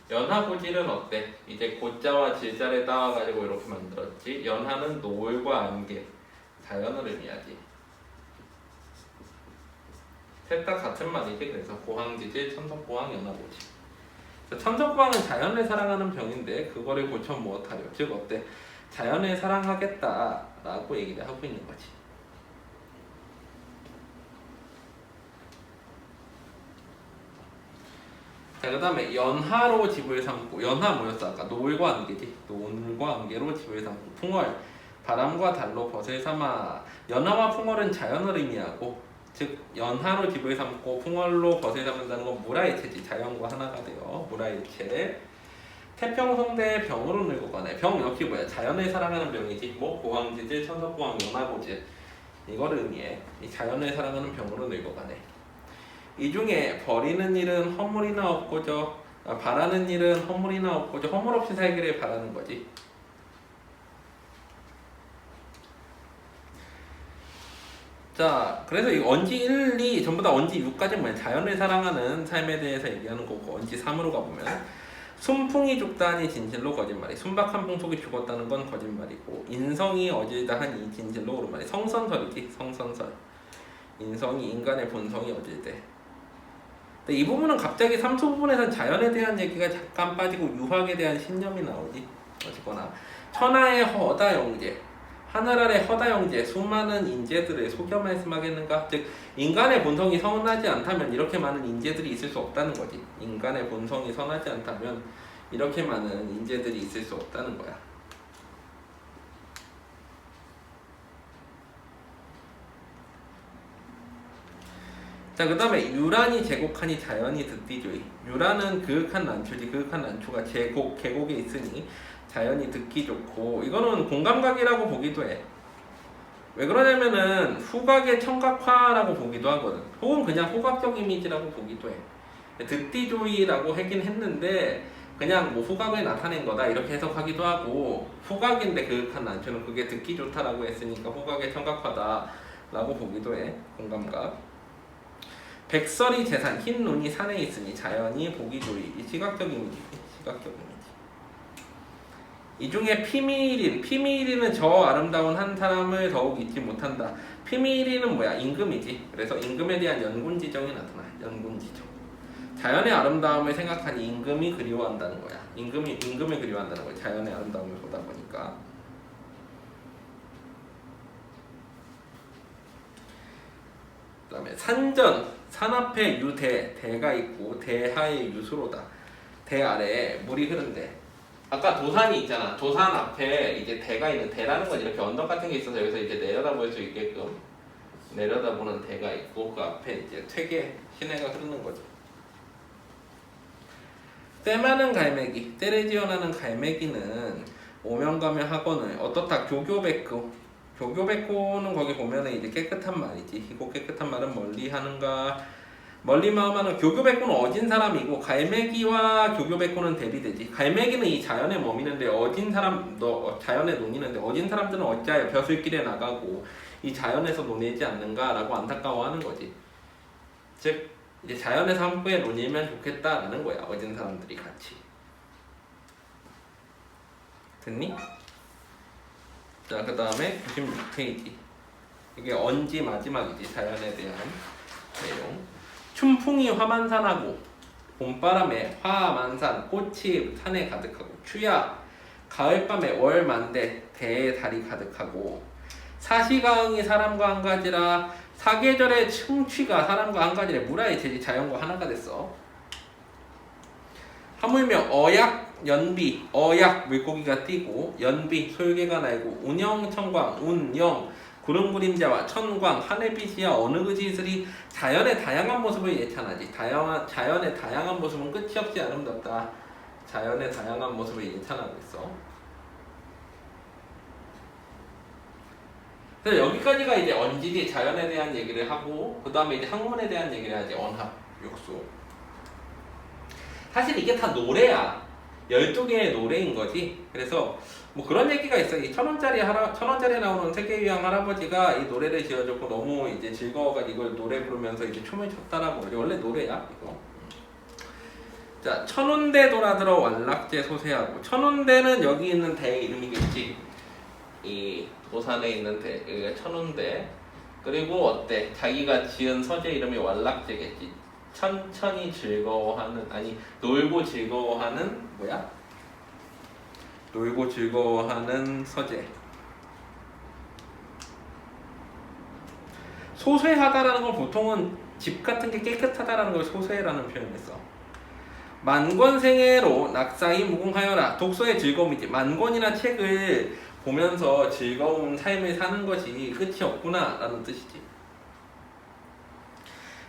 연하고질은 어때? 이제 고자와 질자를 따와가지고 이렇게 만들었지. 연하는 노을과 안개, 자연을 의미하지. 셋 다 같은 말이지. 그래서 고황지질, 천석고황, 연하고질. 천석고황은 자연을 사랑하는 병인데 그거를 고쳐 무엇하려? 즉 어때? 자연을 사랑하겠다라고 얘기를 하고 있는 거지. 자, 그 다음에 연하로 집을 삼고. 연하 뭐였어 아까? 노을과 안개지. 노을과 안개로 집을 삼고. 풍월, 바람과 달로 벗을 삼아. 연하와 풍월은 자연을 의미하고, 즉 연하로 집을 삼고 풍월로 벗을 삼는다는 건 무라일체지. 자연과 하나가 되어 무라일체. 태평성대의 병으로 늙어가네. 병 역시 뭐야? 자연을 사랑하는 병이지. 뭐 고황지질, 천석고황, 연하고질 이거를 의미해. 이 자연을 사랑하는 병으로 늙어가네. 이 중에 버리는 일은 허물이나 없고저, 바라는 일은 허물이나 없고저. 허물 없이 살기를 바라는 거지. 자, 그래서 이 언지 1, 2 전부 다 언지 6까지 뭐야? 자연을 사랑하는 삶에 대해서 얘기하는 거고, 언지 3으로 가보면 순풍이 죽다니 진실로 거짓말이. 순박한 풍속이 죽었다는 건 거짓말이고, 인성이 어질다 하니 진실로 옳은말이. 성선설이지. 성선설. 인성이, 인간의 본성이 어질대. 근데 이 부분은 갑자기 3수 부분에선 자연에 대한 얘기가 잠깐 빠지고 유학에 대한 신념이 나오지. 어쨌거나 천하의 허다 영재, 하늘 아래 허다 영재, 수많은 인재들을 속여 말씀하겠는가? 즉 인간의 본성이 선하지 않다면 이렇게 많은 인재들이 있을 수 없다는 거지. 인간의 본성이 선하지 않다면 이렇게 많은 인재들이 있을 수 없다는 거야. 자, 그 다음에 유란이 제곡하니 자연이 듣디조이. 유란은 그윽한 난초지. 그윽한 난초가 제곡, 계곡에 있으니 자연이 듣기 좋고, 이거는 공감각이라고 보기도 해. 왜 그러냐면은 후각의 청각화라고 보기도 하거든. 혹은 그냥 후각적 이미지라고 보기도 해. 듣디조이라고 하긴 했는데 그냥 뭐 후각을 나타낸 거다 이렇게 해석하기도 하고, 후각인데 그윽한 난초는 그게 듣기 좋다라고 했으니까 후각의 청각화다라고 보기도 해. 공감각. 백설이 재산, 흰 눈이 산에 있으니 자연이 보기 좋이. 이 시각적 이미지. 시각적 이미지. 이 중에 피미일이는 저 아름다운 한 사람을 더욱 잊지 못한다. 피미일이는 뭐야? 임금이지. 그래서 임금에 대한 연군지정이 나타나. 연군지정. 자연의 아름다움을 생각하니 임금이 그리워한다는 거야. 임금을 그리워한다는 거야. 자연의 아름다움을 보다 보니까. 그 다음에 산전, 산 앞에 유대, 대가 있고 대하에 유수로다. 대 아래에 물이 흐른대. 아까 도산이 있잖아. 도산 앞에 이제 대가 있는, 대라는 건 이렇게 언덕 같은 게 있어서 여기서 이제 내려다볼 수 있게끔 내려다보는 대가 있고, 그 앞에 이제 퇴계, 시내가 흐르는 거죠. 때 많은 갈매기, 때를 지어나는 갈매기는 오명가며 학원을 어떻다. 교교백구. 교교백구는 거기 보면은 이제 깨끗한 말이지. 이거 깨끗한 말은 멀리 하는가, 멀리 마음하는 교교백구는 어진 사람이고 갈매기와 교교백구는 대비되지. 갈매기는 이 자연에 머미는데 어진 사람 자연에 노니는데 어진 사람들은 어찌하여 벼슬길에 나가고 이 자연에서 노내지 않는가라고 안타까워하는 거지. 즉 이제 자연에서 함께 노니면 좋겠다라는 거야. 어진 사람들이 같이. 됐니? 자, 그 다음에 96페이지. 이게 언지 마지막이지. 자연에 대한 내용. 춘풍이 화만산하고 봄바람에 화만산 꽃이 산에 가득하고 추야 가을밤에 월만대 대에 달이 가득하고 사시가응이 사람과 한 가지라 사계절의 층취가 사람과 한 가지라 무라의 재지 자연과 하나가 됐어. 하물며 어약 연비 어약 물고기가 뛰고 연비 솔개가 날고 운영 청광 운영 구름 그림자와 천광 하늘빛이야 어느 그 짓을이 자연의 다양한 모습을 예찬하지. 자연의 다양한 모습은 끝이 없이 아름답다. 자연의 다양한 모습을 예찬하고 있어. 그래서 여기까지가 이제 언지리 자연에 대한 얘기를 하고 그 다음에 이제 학문에 대한 얘기를 하지. 언학, 육수. 사실 이게 다 노래야. 12개의 노래인 거지. 그래서 뭐 그런 얘기가 있어. 이 1,000원짜리에 나오는 세계유형 할아버지가 이 노래를 지어줬고 너무 이제 즐거워가지고 이걸 노래 부르면서 이제 춤을 췄다라고 그러지. 원래 노래야 이거. 자, 천운대 돌아들어 완락제 소세하고 천운대는 여기 있는 대의 이름이겠지. 이 도산에 있는 대, 천운대. 그리고 어때? 자기가 지은 서재 이름이 완락제겠지. 천천히 즐거워하는 아니 놀고 즐거워하는 뭐야? 놀고 즐거워하는 서재. 소쇠하다라는 건 보통은 집 같은 게 깨끗하다라는 걸 소쇠라는 표현을 써. 만권생애로 낙사히 무궁하여라. 독서의 즐거움이지. 만권이나 책을 보면서 즐거운 삶을 사는 것이 끝이 없구나 라는 뜻이지.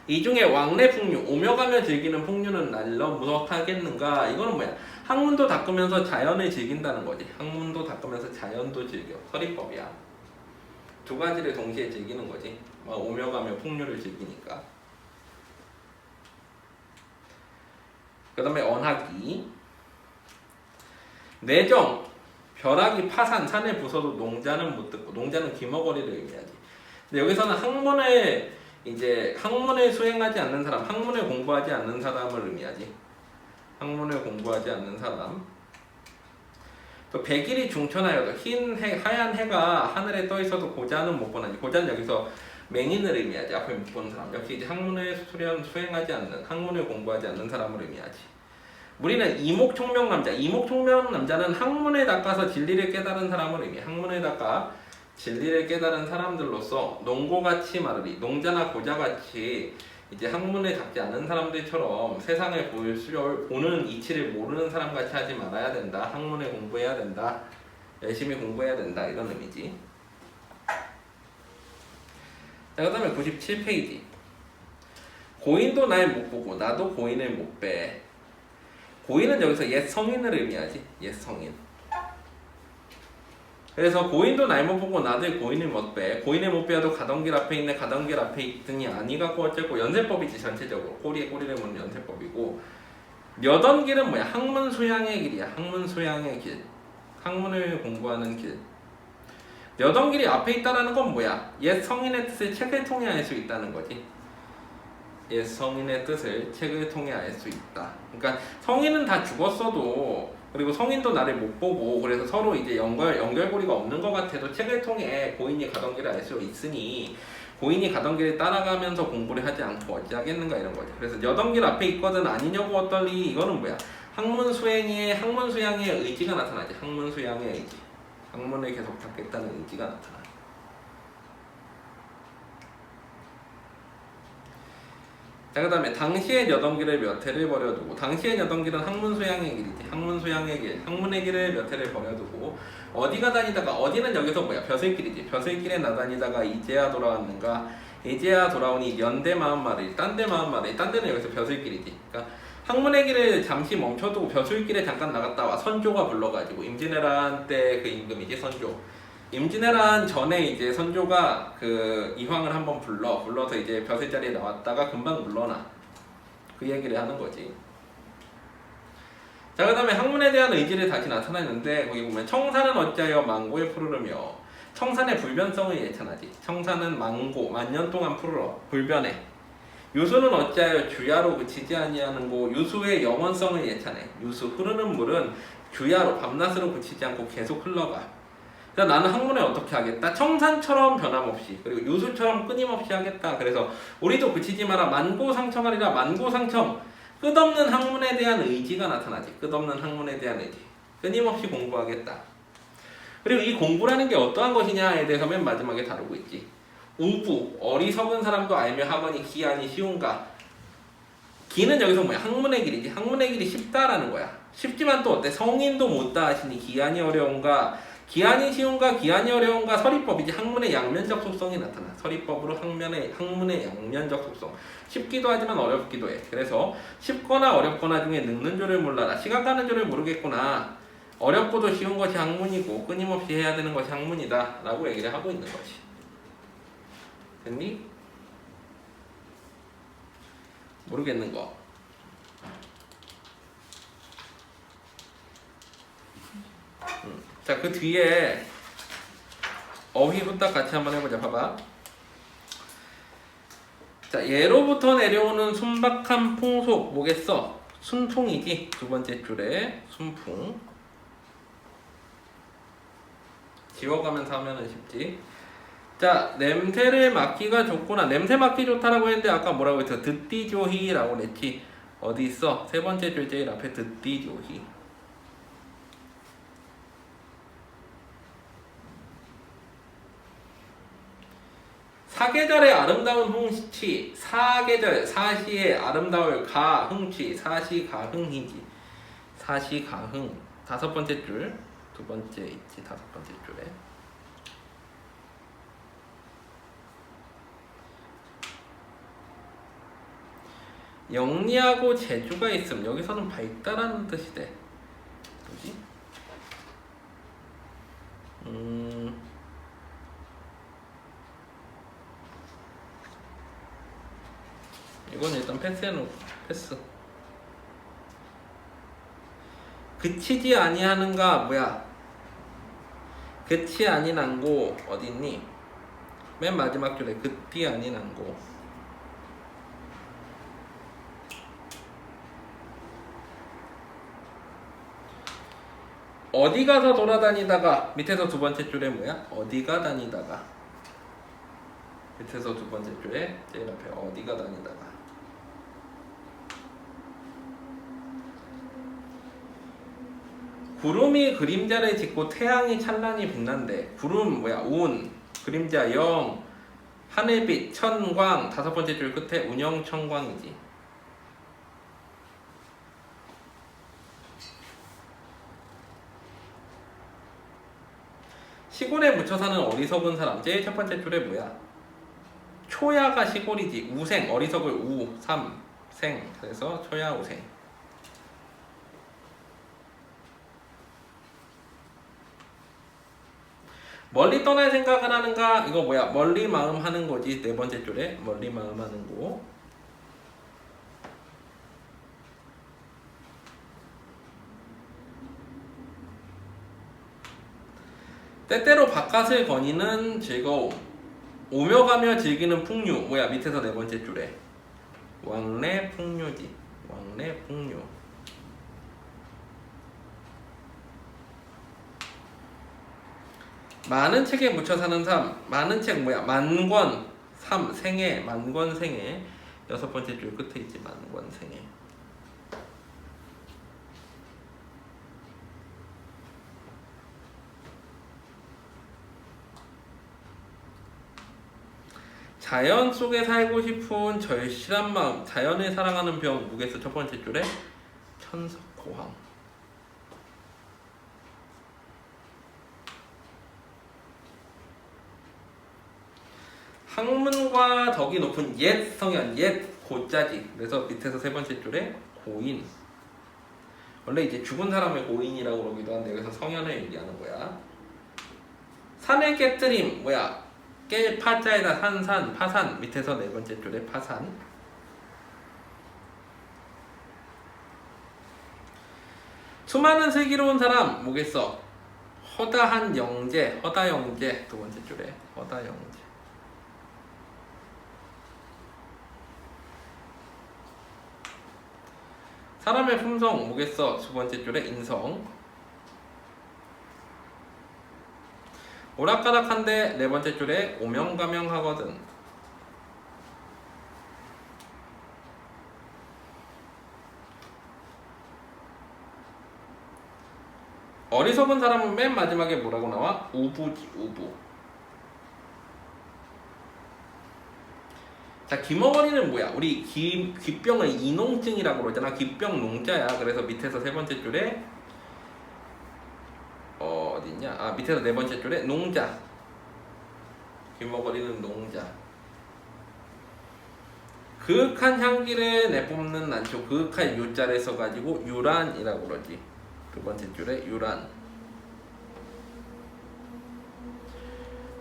이 중에 왕래 풍류, 오며 가며 즐기는 풍류는 날로 무섭하겠는가? 이거는 뭐야? 학문도 닦으면서 자연을 즐긴다는 거지. 학문도 닦으면서 자연도 즐겨. 서리법이야. 두 가지를 동시에 즐기는 거지. 오며 가며 풍류를 즐기니까. 그 다음에 언학이. 내정, 벼락이 파산, 산을 부숴도 농자는 못 듣고. 농자는 귀머거리를 의미하지. 근데 여기서는 학문을 수행하지 않는 사람, 학문을 공부하지 않는 사람을 의미하지. 학문을 공부하지 않는 사람. 또 백일이 중천하여도 하얀 해가 하늘에 떠 있어도 고자는 못 보나니. 고자는 여기서 맹인을 의미하지. 앞에 못 보는 사람. 역시 이제 학문을 수행하지 않는, 학문을 공부하지 않는 사람을 의미하지. 우리는 이목총명남자. 이목총명남자는 학문을 닦아서 진리를 깨달은 사람을 의미해. 학문을 닦아 진리를 깨달은 사람들로서 농고같이 말하리. 농자나 고자같이 이제 학문을 닦지 않은 사람들처럼 세상을 보는 이치를 모르는 사람같이 하지 말아야 된다. 학문을 공부해야 된다. 열심히 공부해야 된다. 이런 의미지. 자, 그 다음에 97페이지. 고인도 날 못 보고 나도 고인을 못 배. 고인은 여기서 옛 성인을 의미하지. 옛 성인. 그래서 고인도 날 못 보고 나도 고인을 못 배. 고인을 못 배워도 가던 길 앞에 있네. 가던 길 앞에 있더니 아니 갖고 어쩌고. 연세법이지 전체적으로. 꼬리에 꼬리를 무는 연세법이고. 여던 길은 뭐야? 학문 소양의 길이야. 학문 소양의 길. 학문을 공부하는 길. 여던 길이 앞에 있다는 건 뭐야? 옛 성인의 뜻을 책을 통해 알 수 있다는 거지. 옛 성인의 뜻을 책을 통해 알 수 있다. 그러니까 성인은 다 죽었어도 그리고 성인도 나를 못 보고 그래서 서로 이제 연결고리가 없는 것 같아도 책을 통해 고인이 가던 길을 알 수 있으니 고인이 가던 길을 따라가면서 공부를 하지 않고 어찌하겠는가 이런 거지. 그래서 여던 길 앞에 있거든 아니냐고 어떨리. 이거는 뭐야? 학문 수양의 의지가 나타나지. 학문 수양의 의지. 학문을 계속 닦겠다는 의지가 나타나. 자, 그 다음에 당시의 여덩길을 몇 해를 버려두고. 당시의 여덩길은 학문 소양의 길이지. 학문 소양의 길, 학문의 길을 몇 해를 버려두고 어디가 다니다가. 어디는 여기서 뭐야? 벼슬길이지. 벼슬길에 나다니다가 이제야 돌아왔는가. 이제야 돌아오니 연대 마음마르이. 딴데 마음마르이. 딴 데는 여기서 벼슬길이지. 그러니까 학문의 길을 잠시 멈춰두고 벼슬길에 잠깐 나갔다 와 선조가 불러가지고. 임진왜란 때 그 임금이지. 선조. 임진왜란 전에 이제 선조가 그 이황을 한번 불러서 이제 벼슬 자리에 나왔다가 금방 물러나. 그 얘기를 하는 거지. 자, 그 다음에 학문에 대한 의지를 다시 나타내는데 거기 보면 청산은 어찌하여 망고에 푸르르며 청산의 불변성을 예찬하지. 청산은 망고 만년 동안 푸르러 불변해. 유수는 어찌하여 주야로 그치지 아니하는고 유수의 영원성을 예찬해. 유수 흐르는 물은 주야로 밤낮으로 그치지 않고 계속 흘러가. 그래서 나는 학문에 어떻게 하겠다? 청산처럼 변함없이 그리고 유수처럼 끊임없이 하겠다. 그래서 우리도 그치지 마라. 만고상청하리라. 만고상청. 끝없는 학문에 대한 의지가 나타나지. 끝없는 학문에 대한 의지. 끊임없이 공부하겠다. 그리고 이 공부라는 게 어떠한 것이냐에 대해서 맨 마지막에 다루고 있지. 우부, 어리석은 사람도 알며 하거니 기한이 쉬운가. 기는 여기서 뭐야? 학문의 길이지. 학문의 길이 쉽다라는 거야. 쉽지만 또 어때? 성인도 못다 하시니 기한이 어려운가. 기한이 쉬운가 기한이 어려운가. 서리법이지. 학문의 양면적 속성이 나타나. 서리법으로 학문의 양면적 속성. 쉽기도 하지만 어렵기도 해. 그래서 쉽거나 어렵거나 중에 늙는 줄을 몰라라. 시간 가는 줄을 모르겠구나. 어렵고도 쉬운 것이 학문이고 끊임없이 해야 되는 것이 학문이다 라고 얘기를 하고 있는 거지. 됐니? 모르겠는 거. 자, 그 뒤에 어휘 후딱 같이 한번 해보자. 봐봐. 자, 예로부터 내려오는 순박한 풍속 뭐겠어? 순풍이지. 두 번째 줄에 순풍. 지워가면서 하면은 쉽지. 자, 냄새를 맡기가 좋구나. 냄새 맡기 좋다라고 했는데 아까 뭐라고 했어? 듣디 조희라고 그랬지. 어디 있어? 세 번째 줄 제일 앞에 듣디 조희. 사계절의 아름다운 흥취. 사계절, 사시의 아름다울 가, 흥취. 사시가흥이지. 사시가흥. 다섯 번째 줄. 두 번째 있지. 다섯 번째 줄에. 영리하고 재주가 있음. 여기서는 밝다라는 뜻이 돼. 뭐지? 이건 일단 패스해놓고 패스. 그치지 아니하는가 뭐야? 그치 아니난고 어딨니? 맨 마지막 줄에 그띠 아니난고. 어디 가서 돌아다니다가 밑에서 두 번째 줄에 뭐야? 어디가 다니다가. 밑에서 두 번째 줄에 제일 앞에 어디가 다니다가. 구름이 그림자를 짓고 태양이 찬란히 빛난대. 구름 뭐야? 운, 그림자 영, 하늘빛, 천광. 다섯 번째 줄 끝에 운영천광이지. 시골에 묻혀 사는 어리석은 사람. 제일 첫 번째 줄에 뭐야? 초야가 시골이지. 우생, 어리석을 우, 삼, 생. 그래서 초야, 우생. 멀리 떠날 생각을 하는가? 이거 뭐야? 멀리 마음 하는 거지. 네 번째 줄에 멀리 마음 하는 거. 때때로 바깥을 거니는 즐거움. 오며 가며 즐기는 풍류. 뭐야? 밑에서 네 번째 줄에 왕래 풍류지. 왕래 풍류. 많은 책에 묻혀 사는 삶. 많은 책 뭐야? 만권 삶. 생애. 만권 생애. 여섯 번째 줄 끝에 있지. 만권 생애. 자연 속에 살고 싶은 절실한 마음. 자연을 사랑하는 병. 뭐겠어? 첫 번째 줄에 천석고항. 학문과 덕이 높은 옛 성현, 옛 고자지. 그래서 밑에서 세 번째 줄에 고인. 원래 이제 죽은 사람을 고인이라고 그러기도 한데 여기서 성현을 얘기하는 거야. 산을 깨뜨림. 뭐야? 깨 파자에다 산산, 파산. 밑에서 네 번째 줄에 파산. 수많은 슬기로운 사람 뭐겠어? 허다한 영재, 허다 영재 두 번째 줄에 허다 영재. 사람의 품성 뭐겠어? 두 번째 줄에 인성. 오락가락한데 네 번째 줄에 오명가명하거든. 어리석은 사람은 맨 마지막에 뭐라고 나와? 우부지 우부. 자, 귀머거리는 뭐야? 우리 귀병을 이농증이라고 그러잖아. 귀병 농자야. 그래서 밑에서 세 번째 줄에 어딨냐? 아, 밑에서 네 번째 줄에 농자. 귀머거리는 농자. 그윽한 향기를 내뿜는 난초. 그윽한 유자를 써가지고 유란이라고 그러지. 두 번째 줄에 유란.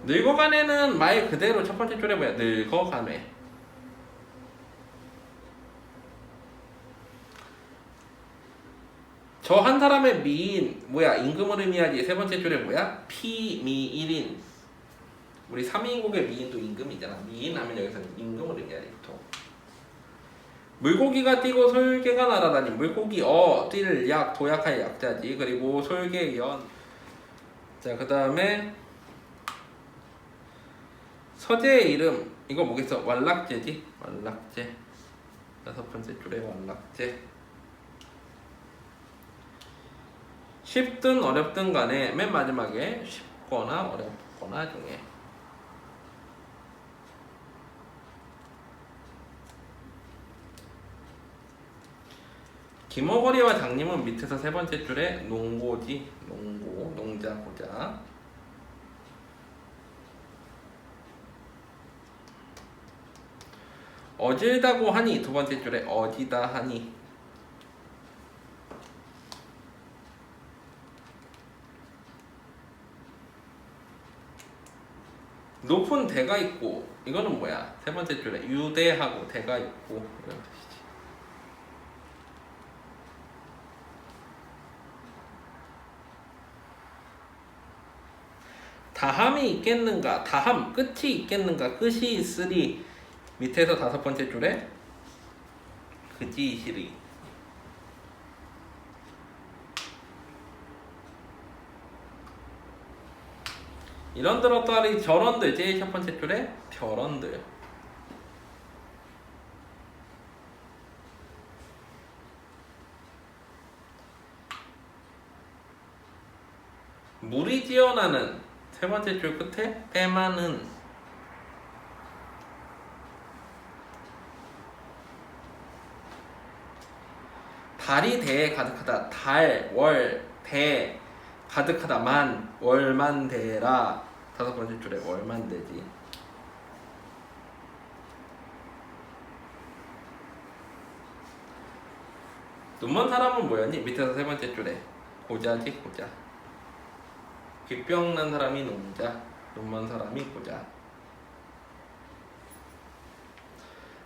늙어가네는 말 그대로 첫 번째 줄에 뭐야? 늙어가네. 저 한 사람의 미인 뭐야? 임금을 의미하지. 세 번째 줄에 뭐야? 피미일인. 우리 3인국의 미인도 임금이잖아. 미인 하면 여기서는 임금을 의미하지 보통. 물고기가 뛰고 솔개가 날아다닌. 물고기 뛸 약 도약할 약자지. 그리고 솔개 연. 자, 그 다음에 서재의 이름 이거 뭐겠어? 완락제지. 완락제. 여섯 번째 줄에 완락제. 쉽든 어렵든 간에 맨 마지막에 쉽거나 어렵거나 중에 김어거리와 장님은 밑에서 세 번째 줄에 농고지. 농고, 농자, 고자. 어질다고 하니 두 번째 줄에 어지다 하니. 높은 대가 있고 이거는 뭐야? 세 번째 줄에 유대하고 대가 있고 이런 뜻이지. 다함이 있겠는가? 다함 끝이 있겠는가? 끝이 있으리. 밑에서 다섯 번째 줄에 그지시리. 이런들 어떠하리. 저런들 제일 첫 번째 줄에 저런들. 물이 지어나는 세 번째 줄 끝에 때마는. 달이 대에 가득하다. 달, 월, 대 가득하다. 만, 월만 대라. 다섯 번째 줄에 월만 대지. 눈먼 사람은 뭐였니? 밑에서 세 번째 줄에 고자지. 고자. 귀병 난 사람이 농자, 눈먼 사람이 고자.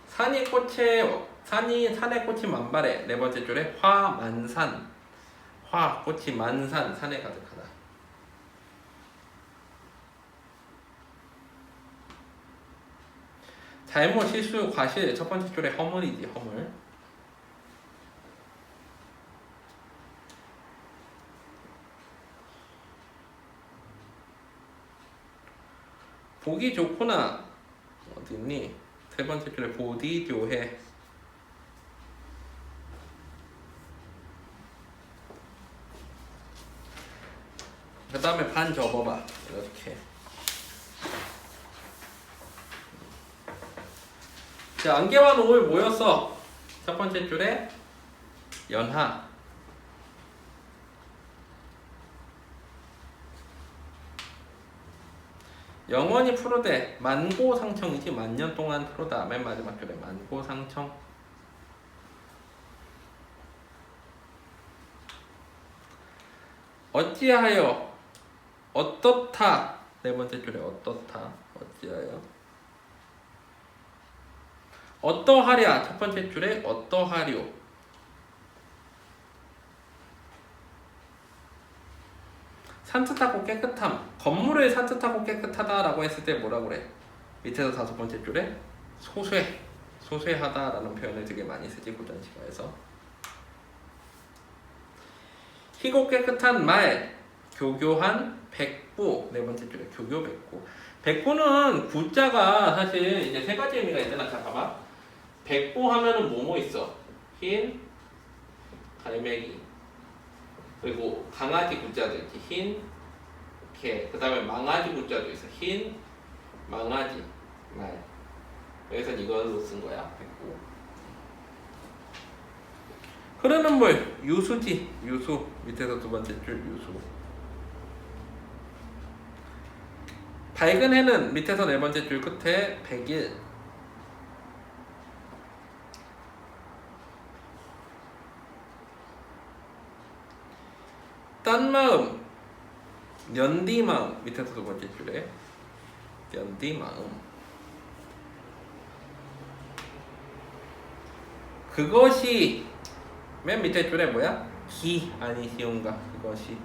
산에 꽃이 만발해. 네 번째 줄에 화만산. 화 꽃이 만산. 산에 가득하다. 잘못 실수 과실 첫 번째 줄에 허물이지. 허물. 보기 좋구나 어딨니? 세 번째 줄에 보디 교해. 그 다음에 반 접어봐. 이렇게. 자, 안개와 노을 모였어. 첫 번째 줄에 연하. 영원히 프로대. 만고상청이지. 만년 동안 프로다. 맨 마지막 줄에 만고상청. 어찌하여 어떻다. 네 번째 줄에 어떻다. 어찌하여 어떠하랴. 첫 번째 줄에 어떠하려. 산뜻하고 깨끗함. 건물을 산뜻하고 깨끗하다라고 했을 때 뭐라고 그래? 밑에서 5번째 줄에 소쇠하다라는 표현을 되게 많이 쓰지 고전시가에서. 희고 깨끗한 말, 교교한 백부. 4번째 줄에 교교 백부. 백부는 구자가 사실 이제 3가지 의미가 있잖아. 자 봐봐. 백부 하면은 뭐뭐 있어? 흰, 갈매기, 그리고 강아지 구자도 있지. 흰, 개. 그 다음에 망아지 구자도 있어. 흰, 망아지, 말. 여기서 이걸로 쓴 거야. 백부. 흐르는 물, 유수지. 유수. 밑에서 2번째 줄 유수. 밝은 해는 밑에서 4번째 줄 끝에 백일. 딴 마음, 연디 마음. 밑에서 2번째 줄에 연디 마음. 그것이 맨 밑에 줄에 뭐야? 기 아니 시온가. 그것이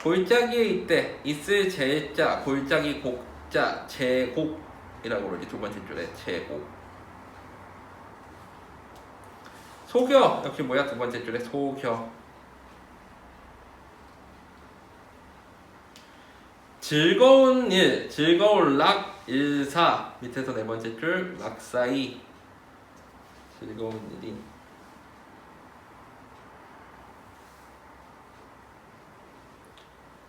골짜기에 있대. 있을 제자, 골짜기 곡자, 제곡이라고 그러지. 2번째 줄에 제곡. 소겨 역시 뭐야? 2번째 줄에 소겨. 즐거운 일, 즐거울 락, 일사. 밑에서 4번째 줄 락사이. 즐거운 일이.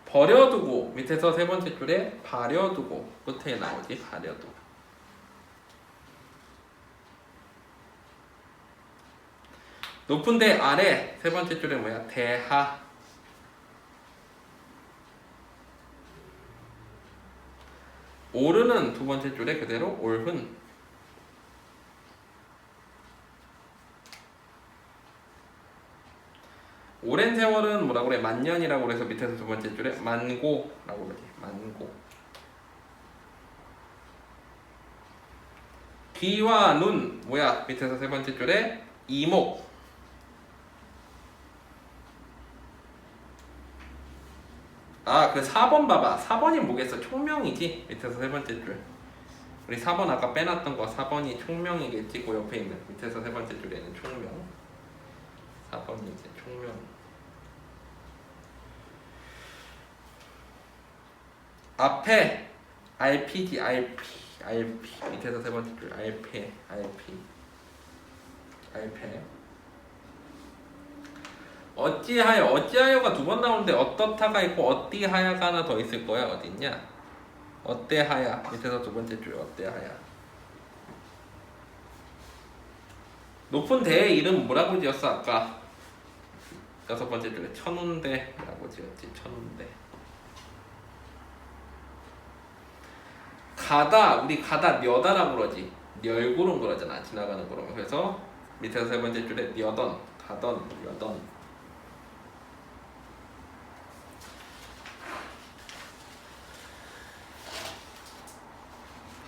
버려두고. 밑에서 3번째 줄에 버려두고. 끝에 나오지. 버려두고. 높은 데 아래. 3번째 줄에 뭐야? 대하. 오르는 2번째 줄에 그대로 올흔. 오랜 세월은 뭐라고 그래? 만년이라고 그래서 밑에서 2번째 줄에 만고라고 그러지. 만고. 귀와 눈 뭐야? 밑에서 3번째 줄에 이목. 아, 그 4번 봐봐. 4번이 뭐겠어? 총명이지. 밑에서 3번째 줄. 우리 4번 아까 빼놨던 거 4번이 총명이겠지. 그 옆에 있는 밑에서 3번째 줄에는 총명. 4번이 이제 총명. 앞에 RP지. RP 밑에서 3번째 줄 RP. 어찌하여가 2번 나오는데 어떻다가 있고 어띠하여가 하나 더 있을 거야. 어딨냐? 어때하야. 밑에서 2번째 줄 어때하야. 높은 대의 이름 뭐라고 지었어? 아까 6번째 줄에 천운대라고 지었지. 천운대. 가다, 우리 가다 녀다라고 그러지. 멸구름 그러잖아. 지나가는 구름. 그래서 밑에서 3번째 줄에 녀던, 가던, 녀던.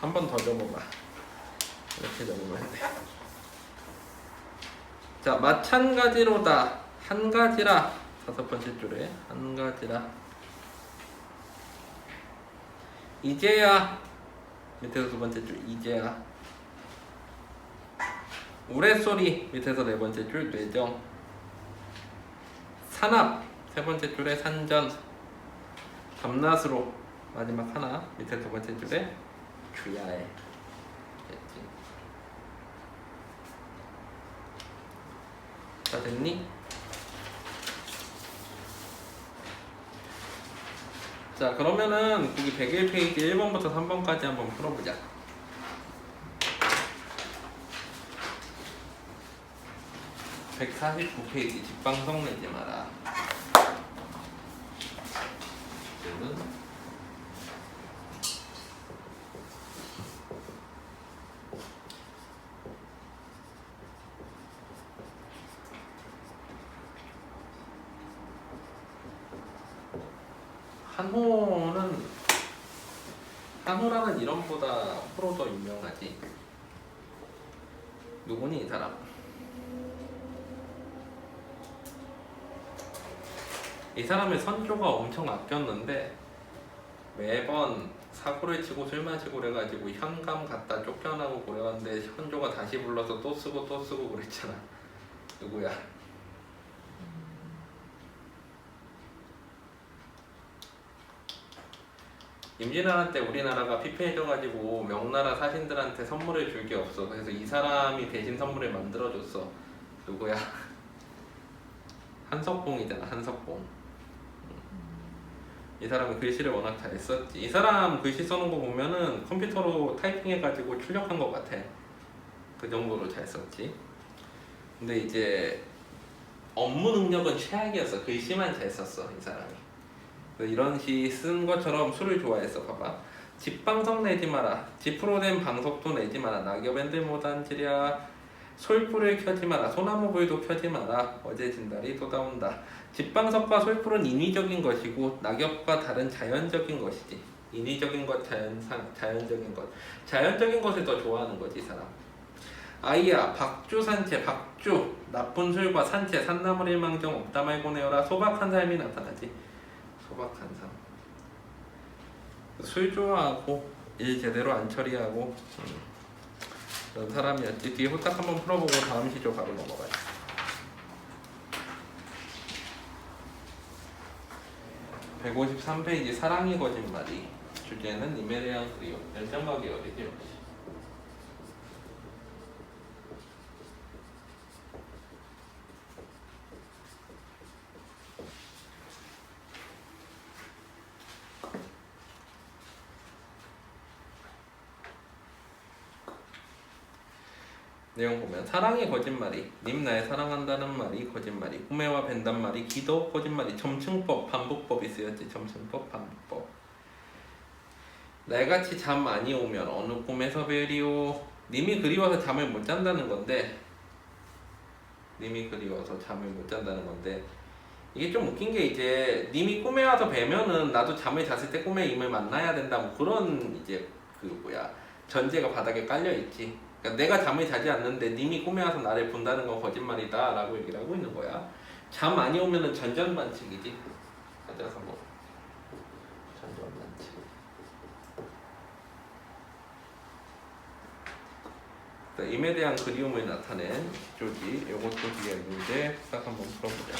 한 번 더 적어봐. 이렇게 적으면 돼. 자, 마찬가지로다. 한 가지라. 5번째 줄에 한 가지라. 이제야. 밑에서 2번째 줄 이제야. 우레소리. 밑에서 4번째 줄 뇌정. 산압. 3번째 줄에 산전. 밤낮으로. 마지막 하나. 밑에 2번째 줄에 주야에. 다 됐니? 자, 그러면은 거기 101페이지 1번부터 3번까지 한번 풀어보자. (149페이지) 집방송 내지 마라. 한호라는 이름보다 호로 더 유명하지. 누구니 이 사람? 이 사람의 선조가 엄청 아꼈는데 매번 사고를 치고 술 마시고 그래가지고 현감 갖다 쫓겨나고 그래갔는데 선조가 다시 불러서 또 쓰고 또 쓰고 그랬잖아. 누구야? 임진왜란 때 우리나라가 피폐해져가지고 명나라 사신들한테 선물을 줄 게 없어. 그래서 이 사람이 대신 선물을 만들어줬어. 누구야? 한석봉이잖아. 한석봉. 이 사람이 글씨를 워낙 잘 썼지. 이 사람 글씨 써놓은 거 보면은 컴퓨터로 타이핑해가지고 출력한 것 같아. 그 정도로 잘 썼지. 근데 이제 업무 능력은 최악이었어. 글씨만 잘 썼어 이 사람이. 이런 시 쓴 것처럼 술을 좋아했어. 봐봐. 집방석 내지 마라. 지프로 된 방석도 내지 마라. 낙엽엔들 못앉으랴. 솔불을 켜지 마라. 소나무불도 켜지 마라. 어제 진달이 돋아온다. 집방석과 솔불은 인위적인 것이고 낙엽과 다른 자연적인 것이지. 인위적인 것, 자연적인 것. 자연적인 것을 더 좋아하는 거지 이 사람. 아이야 박주 산채 박주 나쁜 술과 산채 산나물 일망정 없다 말고 내어라. 소박한 삶이 나타나지. 소박한 삶. 술 좋아하고 일 제대로 안 처리하고 그런 사람이었지. 뒤에 후딱 한번 풀어보고 다음 시조 바로 넘어가요. 153페이지 사랑이 거짓말이. 주제는 님에 대한 그리움. 연장과 계열이지. 내용 보면 사랑이 거짓말이. 님 날 사랑한다는 말이 거짓말이. 꿈에와 뵌단 말이 기도 거짓말이. 점층법 반복법이 쓰였지. 점층법 반복법. 날같이 잠 많이 오면 어느 꿈에서 뵈리오. 님이 그리워서 잠을 못 잔다는 건데 님이 그리워서 잠을 못 잔다는 건데 이게 좀 웃긴 게 이제 님이 꿈에 와서 뵈면은 나도 잠을 잤을 때 꿈에 님을 만나야 된다 뭐 그런 이제 그 뭐야 전제가 바닥에 깔려 있지. 그러니까 내가 잠을 자지 않는데 님이 꿈에 와서 나를 본다는 건 거짓말이다 라고 얘기를 하고 있는 거야. 잠 많이 오면은 전전반칙이지. 가져서 뭐 전전반칙. 임에 대한 그리움을 나타낸 기조지. 요것도 뒤에 문제 딱 한번 풀어보자.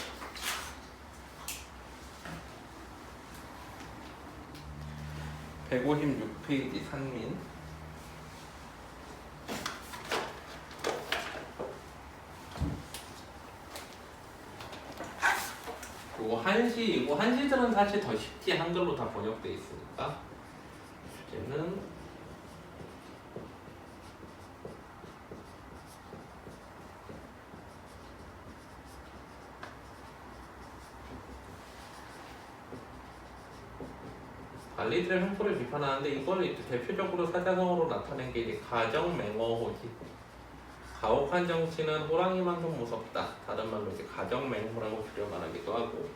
(156페이지) 산민. 한시이고 한시들은 사실 더 쉽지. 한글로 다 번역돼 있으니까. 주제는 관리들의 횡포를 비판하는데 이걸 대표적으로 사자성어로 나타낸 게 이제 가정맹어호지. 가혹한 정치는 호랑이만큼 무섭다. 다른 말로 이제 가정맹호라고 줄여 말하기도 하고.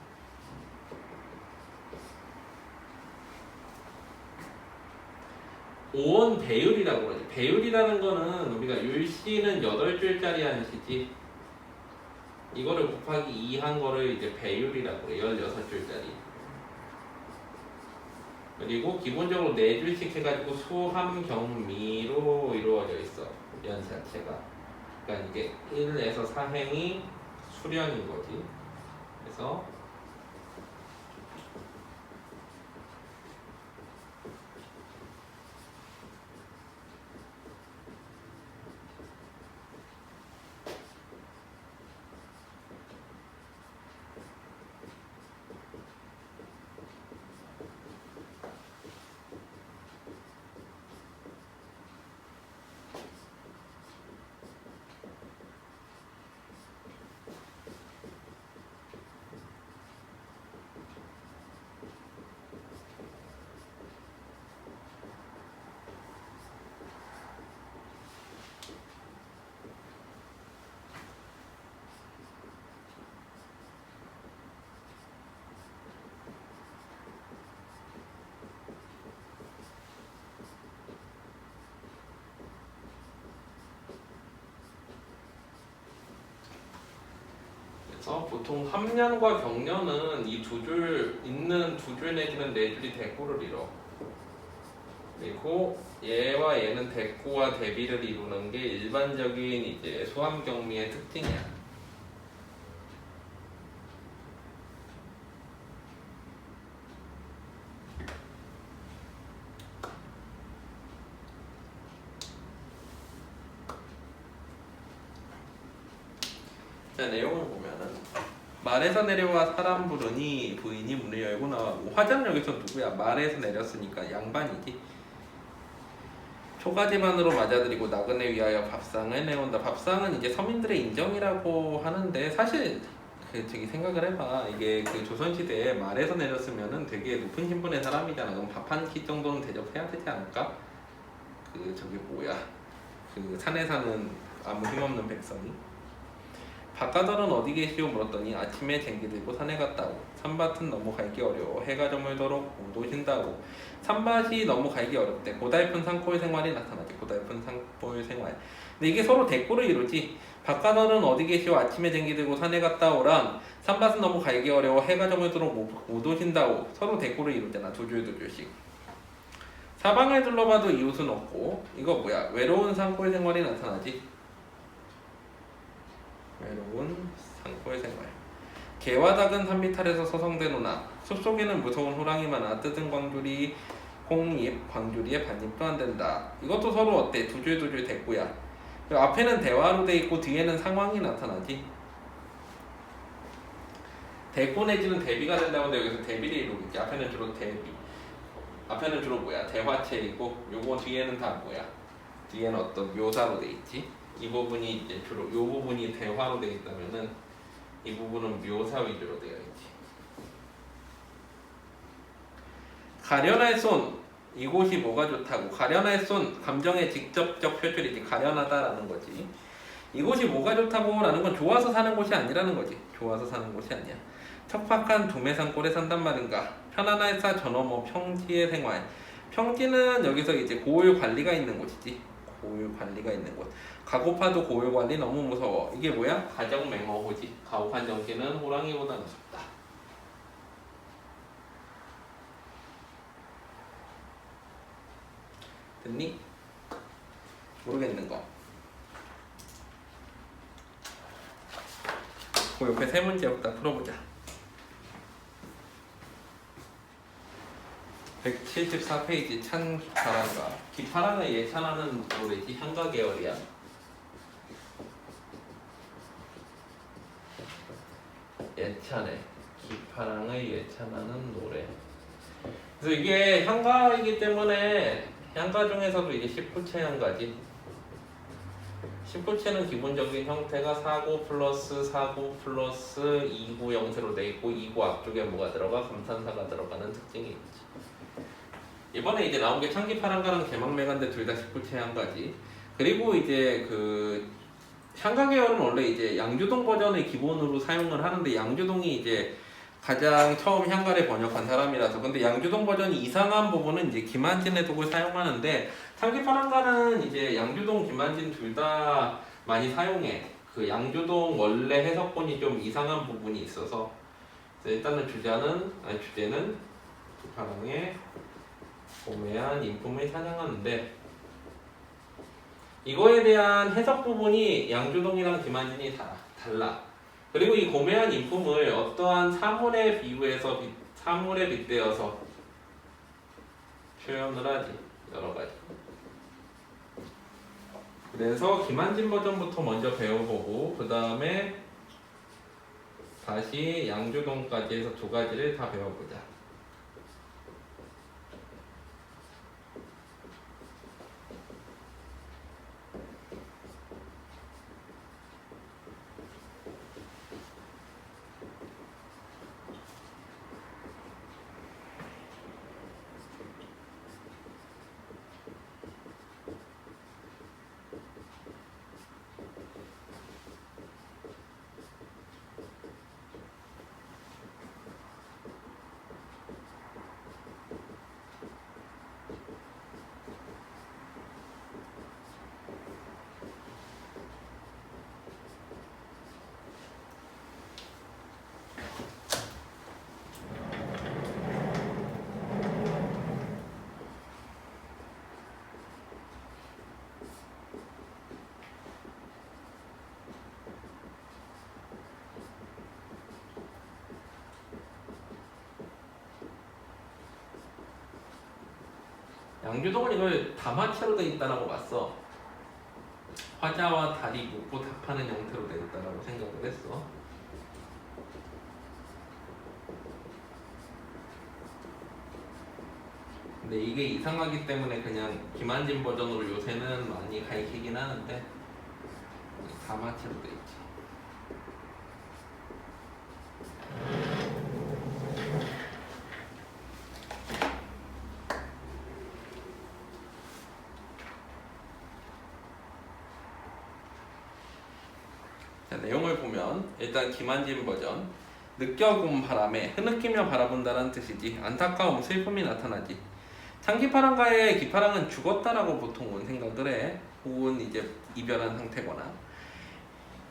오원 배율이라고 그러지. 배율이라는 거는 우리가 율시는 8줄짜리 한 시지. 이거를 곱하기 2 한 거를 이제 배율이라고 그래. 16줄짜리. 그리고 기본적으로 4줄씩 해가지고 수함경미로 이루어져 있어. 연 자체가. 그러니까 이게 1에서 4행이 수련인 거지. 그래서 보통 함년과 경년은 이 두 줄 있는 두 줄 내지는 네 줄이 대꾸를 이뤄. 그리고 얘와 얘는 대꾸와 대비를 이루는 게 일반적인 이제 수함경미의 특징이야. 자, 내용을 보면은 말에서 내려와 사람 부르니 부인이 문을 열고 나가고 화자는 여기서 누구야? 말에서 내렸으니까 양반이지. 초가지만으로 맞아들이고 나그네 위하여 밥상을 내온다. 밥상은 이제 서민들의 인정이라고 하는데 사실 저기 생각을 해봐. 이게 그 조선시대에 말에서 내렸으면은 되게 높은 신분의 사람이잖아. 그럼 밥 한 끼 정도는 대접해야 되지 않을까? 저기 뭐야? 그 산에 사는 아무 힘없는 백성이. 바깥들은 어디 계시오 물었더니 아침에 쟁기 들고 산에 갔다고. 산밭은 넘어가기 어려워 해가 저물도록 못 오신다고. 산밭이 넘어가기 어렵대. 고달픈 산골 생활이 나타나지. 고달픈 산골 생활. 근데 이게 서로 대꾸를 이루지. 바깥들은 어디 계시오 아침에 쟁기 들고 산에 갔다 오랑 산밭은 넘어가기 어려워 해가 저물도록 못 오신다고. 서로 대꾸를 이루잖아. 두 줄 두 줄씩. 사방을 둘러봐도 이웃은 없고. 이거 뭐야? 외로운 산골 생활이 나타나지. 외로운 산골 생활. 개와 닭은 산비탈에서 서성대노나. 숲속에는 무서운 호랑이 많아. 뜯은 광주리, 홍잎, 광주리에 반입도 안 된다. 이것도 서로 어때? 두 줄 두 줄 대꾸야. 앞에는 대화로 돼 있고 뒤에는 상황이 나타나지. 대꾸 내지는 대비가 된다고 하는데 여기서 대비를 이루겠지. 앞에는 주로 대비. 앞에는 주로 뭐야? 대화체이고 요거 뒤에는 다 뭐야? 뒤에는 어떤 묘사로 돼 있지. 이 부분이 이제 주로 이 부분이 대화로 되어 있다면은 이 부분은 묘사 위주로 되어 있지. 가련할 손 이곳이 뭐가 좋다고. 가련할 손 감정의 직접적 표출이지. 가련하다라는 거지. 이곳이 뭐가 좋다고 라는 건 좋아서 사는 곳이 아니라는 거지. 좋아서 사는 곳이 아니야. 척박한 두매산골에 산단 말인가. 편안할사 저넘어 평지의 생활. 평지는 여기서 이제 고을 관리가 있는 곳이지. 고을 관리가 있는 곳. 가고파도 고을 관리 너무 무서워. 이게 뭐야? 가정맹어호지. 가혹한 정신은 호랑이보다 무섭다. 됐니? 모르겠는 거. 그 옆에 세 문제부터 풀어보자. 174페이지 찬 기파랑가. 기파랑을 예찬하는 노래지. 향가 계열이야. 예찬해. 기파랑을 예찬하는 노래. 그래서 이게 향가이기 때문에 향가 중에서도 이게 10부채 향가지. 10부채는 기본적인 형태가 사구 플러스 사구 플러스 2구 형태로 돼 있고 2구 앞쪽에 뭐가 들어가? 감탄사가 들어가는 특징이 있지. 이번에 이제 나온 게 창기파랑가랑 개막매간데 둘 다 10부채 향가지. 그리고 이제 그 향가 계열은 원래 이제 양주동 버전을 기본으로 사용을 하는데 양주동이 이제 가장 처음 향가를 번역한 사람이라서. 근데 양주동 버전이 이상한 부분은 이제 김한진의 독을 사용하는데 창기파랑가는 이제 양주동, 김한진 둘 다 많이 사용해. 그 양주동 원래 해석본이 좀 이상한 부분이 있어서 일단은 주제는 기파랑의 고매한 인품을 찬양하는데 이거에 대한 해석 부분이 양주동이랑 김한진이 달라. 그리고 이 고매한 인품을 어떠한 사물에 비유해서 사물에 빗대어서 표현을 하지. 여러 가지. 그래서 김한진 버전부터 먼저 배워보고 그 다음에 다시 양주동까지 해서 두 가지를 다 배워보자. 양주동은 이걸 다마체로 돼 있다라고 봤어. 화자와 달이 묶고 답하는 형태로 돼 있다라고 생각을 했어. 근데 이게 이상하기 때문에 그냥 김한진 버전으로 요새는 많이 가르치긴 하는데 다마체로 돼 있지. 자, 내용을 보면 일단 김한진 버전 느껴본 바람에 흐느끼며 바라본다는 뜻이지 안타까움, 슬픔이 나타나지. 창기파랑과의 기파랑은 죽었다라고 보통은 생각을 해. 혹은 이제 이별한 상태거나.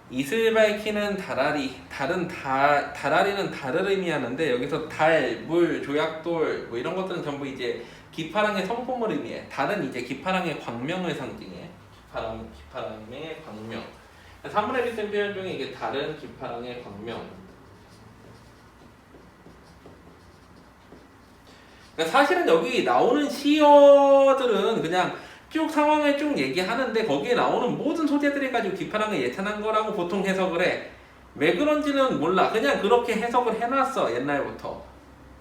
이슬 밝히는 다라리, 다라리는 달을 의미하는데 여기서 달, 물, 조약돌 뭐 이런 것들은 전부 이제 기파랑의 성품을 의미해. 달은 이제 기파랑의 광명을 상징해. 기파랑의 광명. 사물에 비슷한 표현 중에 이게 달은 기파랑의 광명. 그러니까 사실은 여기 나오는 시어들은 그냥 쭉 상황을 쭉 얘기하는데 거기에 나오는 모든 소재들이 가지고 기파랑을 예찬한 거라고 보통 해석을 해. 왜 그런지는 몰라. 그냥 그렇게 해석을 해놨어 옛날부터.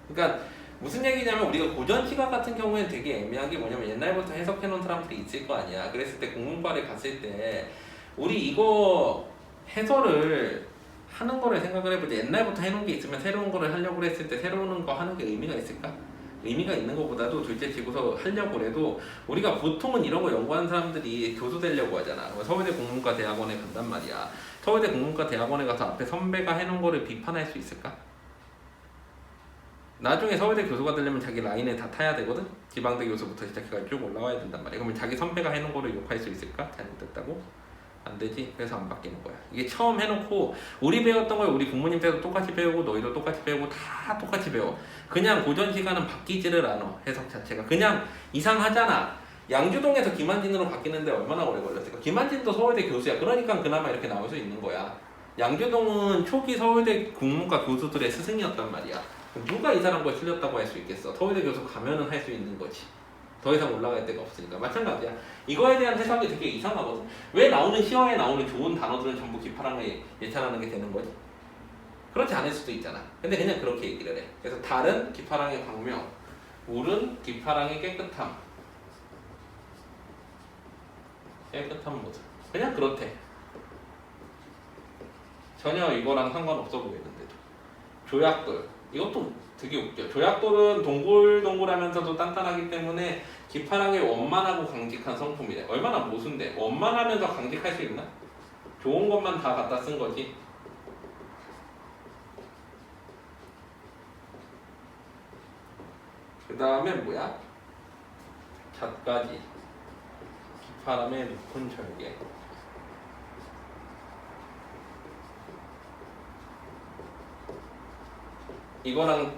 그러니까 무슨 얘기냐면 우리가 고전 시각 같은 경우에는 되게 애매한 게 뭐냐면 옛날부터 해석해놓은 사람들이 있을 거 아니야. 그랬을 때 국문과를 갔을 때 우리 이거 해설을 하는 거를 생각을 해보자. 옛날부터 해놓은 게 있으면 새로운 거를 하려고 했을 때 새로운 거 하는 게 의미가 있을까? 의미가 있는 것보다도 둘째 치고서 하려고 해도 우리가 보통은 이런 거 연구하는 사람들이 교수 되려고 하잖아. 서울대 국문과 대학원에 간단 말이야. 서울대 국문과 대학원에 가서 앞에 선배가 해놓은 거를 비판할 수 있을까? 나중에 서울대 교수가 되려면 자기 라인에 다 타야 되거든? 지방대 교수부터 시작해서 쭉 올라와야 된단 말이야. 그러면 자기 선배가 해놓은 거를 욕할 수 있을까? 잘못됐다고? 안 되지. 그래서 안 바뀌는 거야. 이게 처음 해놓고 우리 배웠던 걸 우리 부모님 때도 똑같이 배우고 너희도 똑같이 배우고 다 똑같이 배워. 그냥 고전 시간은 바뀌지를 않아. 해석 자체가 그냥 이상하잖아. 양주동에서 김한진으로 바뀌는데 얼마나 오래 걸렸을까? 김한진도 서울대 교수야. 그러니까 그나마 이렇게 나올 수 있는 거야. 양주동은 초기 서울대 국문과 교수들의 스승이었단 말이야. 누가 이 사람 걸 틀렸다고 할 수 있겠어? 서울대 교수 가면은 할 수 있는 거지. 더 이상 올라갈 데가 없으니까. 마찬가지야. 이거에 대한 해석이 되게 이상하거든. 왜 나오는 시어에 나오는 좋은 단어들은 전부 기파랑을 예찬하는 게 되는 거지? 그렇지 않을 수도 있잖아. 근데 그냥 그렇게 얘기를 해. 그래서 달은 기파랑의 광명, 물은 기파랑의 깨끗함. 깨끗한 모습. 그냥 그렇대. 전혀 이거랑 상관없어 보이는데도. 조약돌. 이것도 되게 웃겨. 조약돌은 동글동글하면서도 단단하기 때문에 기파랑의 원만하고 강직한 성품이래. 얼마나 모순돼. 원만하면서 강직할 수 있나? 좋은 것만 다 갖다 쓴 거지. 그 다음에 뭐야? 잣가지. 기파람의 높은 절개. 이거랑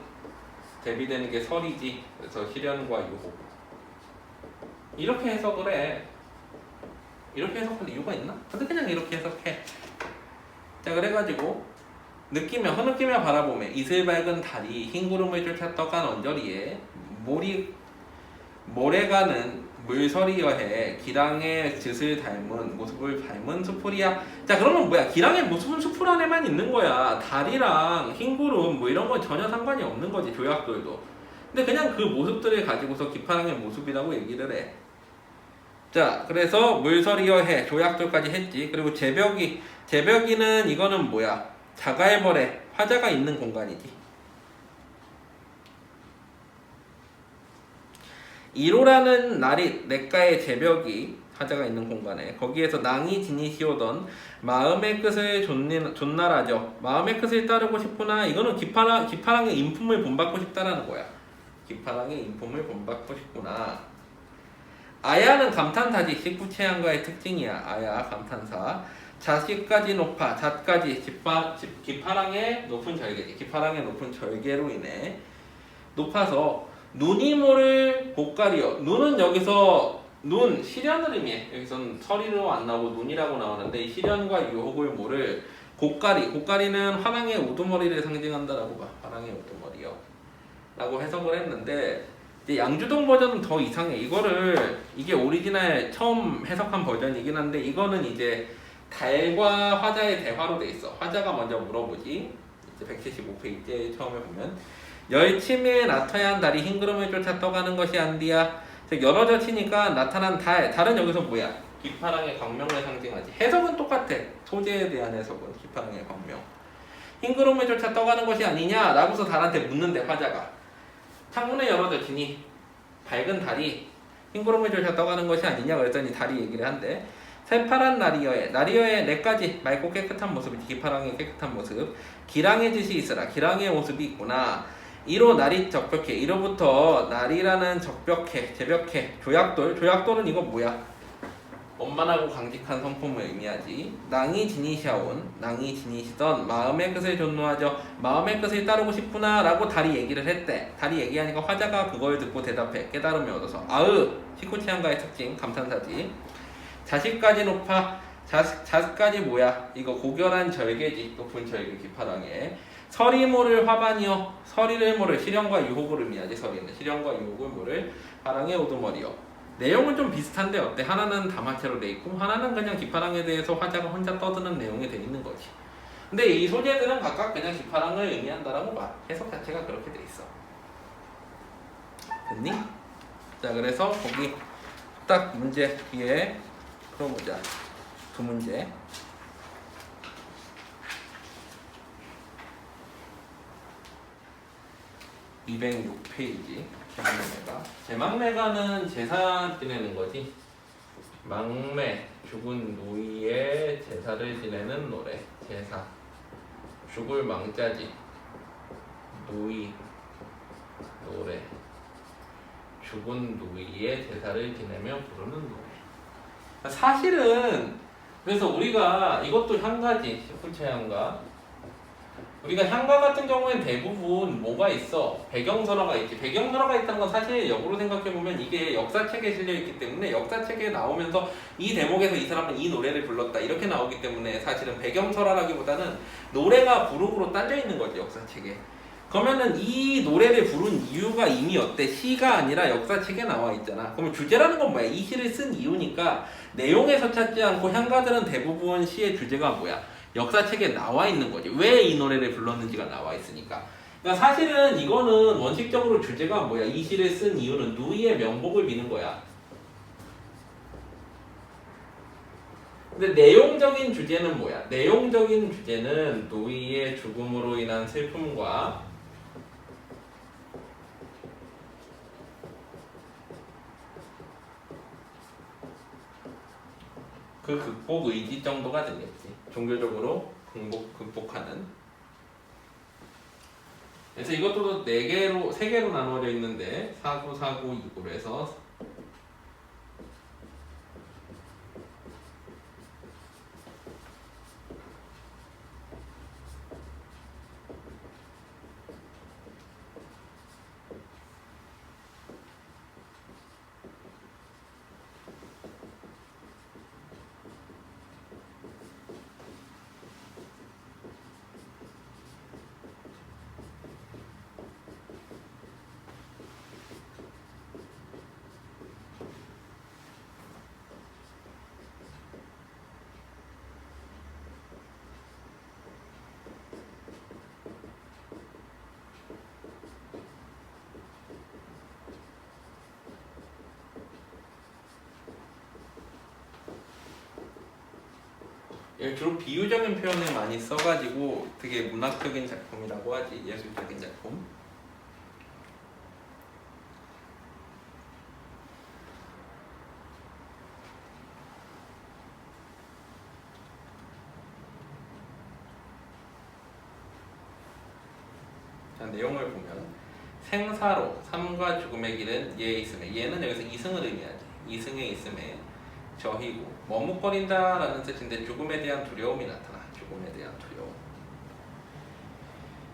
대비되는 게 설이지. 그래서 희련과 유혹. 이렇게 해석을 해. 이렇게 해석할 이유가 있나? 근데 그냥 이렇게 해석해. 자, 그래가지고 흐느끼며 바라보매 이슬 밝은 달이 흰 구름을 쫓아 떠간 언저리에 모래가는 물서리 여해 기랑의 즈을 닮은 모습을 닮은 수풀이야. 자, 그러면 뭐야? 기랑의 모습은 수풀 안에만 있는 거야. 달이랑 흰 구름 뭐 이런 건 전혀 상관이 없는 거지. 조약돌도. 근데 그냥 그 모습들을 가지고서 기파랑의 모습이라고 얘기를 해. 자, 그래서 물서리 여해 조약돌까지 했지. 그리고 제벽이는 이거는 뭐야? 자갈벌에 화자가 있는 공간이지. 1호라는 날이 냇가의 제벽이 화자가 있는 공간에 거기에서 낭이 지니시오던 마음의 끝을 존나라죠. 마음의 끝을 따르고 싶구나. 이거는 기파랑의 인품을 본받고 싶다라는 거야. 기파랑의 인품을 본받고 싶구나. 아야는 감탄사지. 식부채양과의 특징이야. 아야 감탄사. 잣기까지 높아. 잣까지 기파랑의 높은 절개지. 기파랑의 높은 절개로 인해 높아서 눈이 모를 고가리여. 눈은 여기서 시련을 의미해. 여기서는 서리로 안 나오고 눈이라고 나오는데 이 시련과 유혹을 모를 고가리는 화랑의 우두머리를 상징한다라고 봐. 화랑의 우두머리요 라고 해석을 했는데 이제 양주동 버전은 더 이상해. 이게 오리지널 처음 해석한 버전이긴 한데 이거는 이제 달과 화자의 대화로 돼 있어. 화자가 먼저 물어보지. 이제 175페이지에 처음에 보면 열침에 나타야 한 달이 흰구름을 쫓아 떠가는 것이 안디야. 열어져 치니까 나타난 달은 여기서 뭐야? 기파랑의 광명을 상징하지. 해석은 똑같아. 소재에 대한 해석은 기파랑의 광명. 흰구름을 쫓아 떠가는 것이 아니냐? 라고서 달한테 묻는데 화자가 창문을 열어져 치니 밝은 달이 흰구름을 쫓아 떠가는 것이 아니냐? 그랬더니 달이 얘기를 한대. 새파란 나리여의 네가지 맑고 깨끗한 모습이지. 기파랑의 깨끗한 모습. 기랑의 짓이 있으라. 기랑의 모습이 있구나. 이로 날이 적벽해. 이로부터 날이라는 적벽해, 제벽해, 조약돌은 이거 뭐야? 원만하고 강직한 성품을 의미하지. 낭이 지니시던 마음의 끝을 존노하죠. 마음의 끝을 따르고 싶구나 라고 달이 얘기를 했대. 달이 얘기하니까 화자가 그걸 듣고 대답해. 깨달음을 얻어서 시쿠치한가의 특징 감탄사지. 자식까지 높아. 자식까지 뭐야? 이거 고결한 절개지. 높은 절개 기파랑에 서리 모를 화반이요. 서리를 모를 시련과 유혹을 의미하지. 서리는 시련과 유혹을 모를 화랑의 우두머리요. 내용은 좀 비슷한데 어때? 하나는 다마체로 돼 있고 하나는 그냥 기파랑에 대해서 화자가 혼자 떠드는 내용이 돼 있는 거지. 근데 이 소재들은 각각 그냥 기파랑을 의미한다라고 봐. 해석 자체가 그렇게 돼 있어. 됐니? 자, 그래서 거기 딱 문제 뒤에 풀어보자. 두 문제. 206페이지 제망매가는 제사 지내는 거지. 망매, 죽은 누이의 제사를 지내는 노래. 제사. 죽을 망자지. 누이, 노래. 죽은 누이의 제사를 지내며 부르는 노래. 사실은 그래서 우리가 이것도 향가지. 시풀체 향가. 우리가 향가 같은 경우엔 대부분 뭐가 있어? 배경설화가 있지. 배경설화가 있다는 건 사실 역으로 생각해보면 이게 역사책에 실려있기 때문에 역사책에 나오면서 이 대목에서 이 사람은 이 노래를 불렀다 이렇게 나오기 때문에 사실은 배경설화라기보다는 노래가 부록으로 딸려있는 거지 역사책에. 그러면은 이 노래를 부른 이유가 이미 어때? 시가 아니라 역사책에 나와 있잖아. 그러면 주제라는 건 뭐야? 이 시를 쓴 이유니까 내용에서 찾지 않고 향가들은 대부분 시의 주제가 뭐야? 역사책에 나와 있는 거지. 왜 이 노래를 불렀는지가 나와 있으니까. 그러니까 사실은 이거는 원칙적으로 주제가 뭐야? 이 시를 쓴 이유는 누이의 명복을 비는 거야. 근데 내용적인 주제는 뭐야? 내용적인 주제는 누이의 죽음으로 인한 슬픔과 그 극복 의지 정도가 되겠지. 종교적으로 극복하는. 그래서 이것도 3개로 나누어져 있는데 사구, 이구로 해서 주로 비유적인 표현을 많이 써가지고 되게 문학적인 작품이라고 하지. 예술적인 작품. 자, 내용을 보면 생사로 삶과 죽음의 길은 예에 있음에, 예는 여기서 이승을 의미하지. 이승에 있음에 저희고 머뭇거린다라는 뜻인데 죽음에 대한 두려움이 나타나. 죽음에 대한 두려움.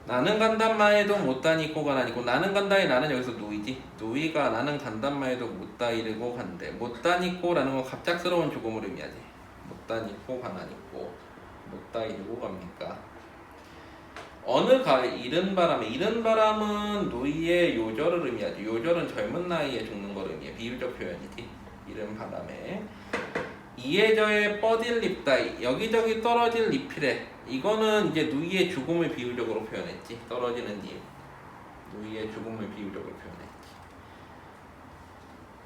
나는 간단마 해도 못다 잊고 가라니고, 나는 간다의 나는 여기서 누이지. 누이가 나는 간단마 해도 못다 이르고 간대. 못다 잊고라는 건 갑작스러운 죽음을 의미하지. 못다 잊고 가나니고 못다 이르고 갑니까? 이른 바람은 누이의 요절을 의미하지. 요절은 젊은 나이에 죽는 걸 의미해. 비유적 표현이지. 이른 바람에. 이해저에 뻗일 잎다이. 여기저기 떨어질 잎이래. 이거는 이제 누이의 죽음을 비유적으로 표현했지. 떨어지는 잎. 누이의 죽음을 비유적으로 표현했지.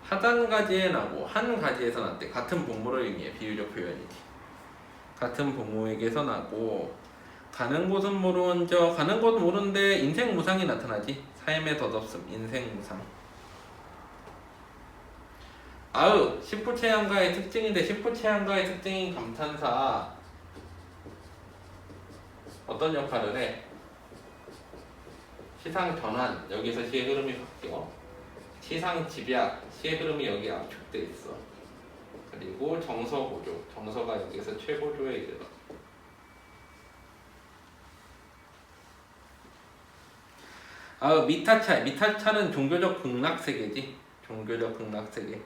하단가지에 나고 한 가지에서 났대. 같은 부모를 의미해. 비유적 표현이지. 같은 부모에게서 나고 가는 곳은 모르는저 가는 곳은 모르는데 인생 무상이 나타나지. 삶의 덧없음, 인생 무상. 아으, 십부채양가의 특징인데 십부채양가의 특징인 감탄사 어떤 역할을 해? 시상 전환, 여기서 시의 흐름이 바뀌어. 시상 집약, 시의 흐름이 여기 압축돼 있어. 그리고 정서 보조, 정서가 여기서 최고조에 이르러. 미타찰은 종교적 극락세계지. 종교적 극락세계.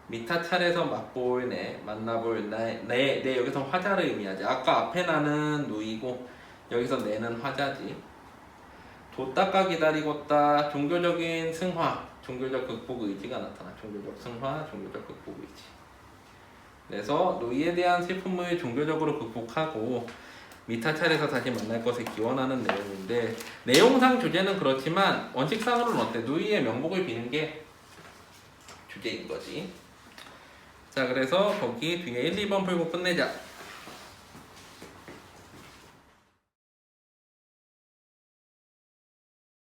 미타찰에서 맛볼 내, 만나볼 내 여기서 화자를 의미하지. 아까 앞에 나는 누이고 여기서 내는 화자지. 뒀다가 기다리고다. 종교적인 승화, 종교적 극복 의지가 나타나. 종교적 승화, 종교적 극복 의지. 그래서 누이에 대한 슬픔을 종교적으로 극복하고 미타찰에서 다시 만날 것을 기원하는 내용인데, 내용상 주제는 그렇지만 원칙상으로는 어때? 누이의 명복을 비는 게 주제인 거지. 자, 그래서 거기 뒤에 1, 2번 풀고 끝내자.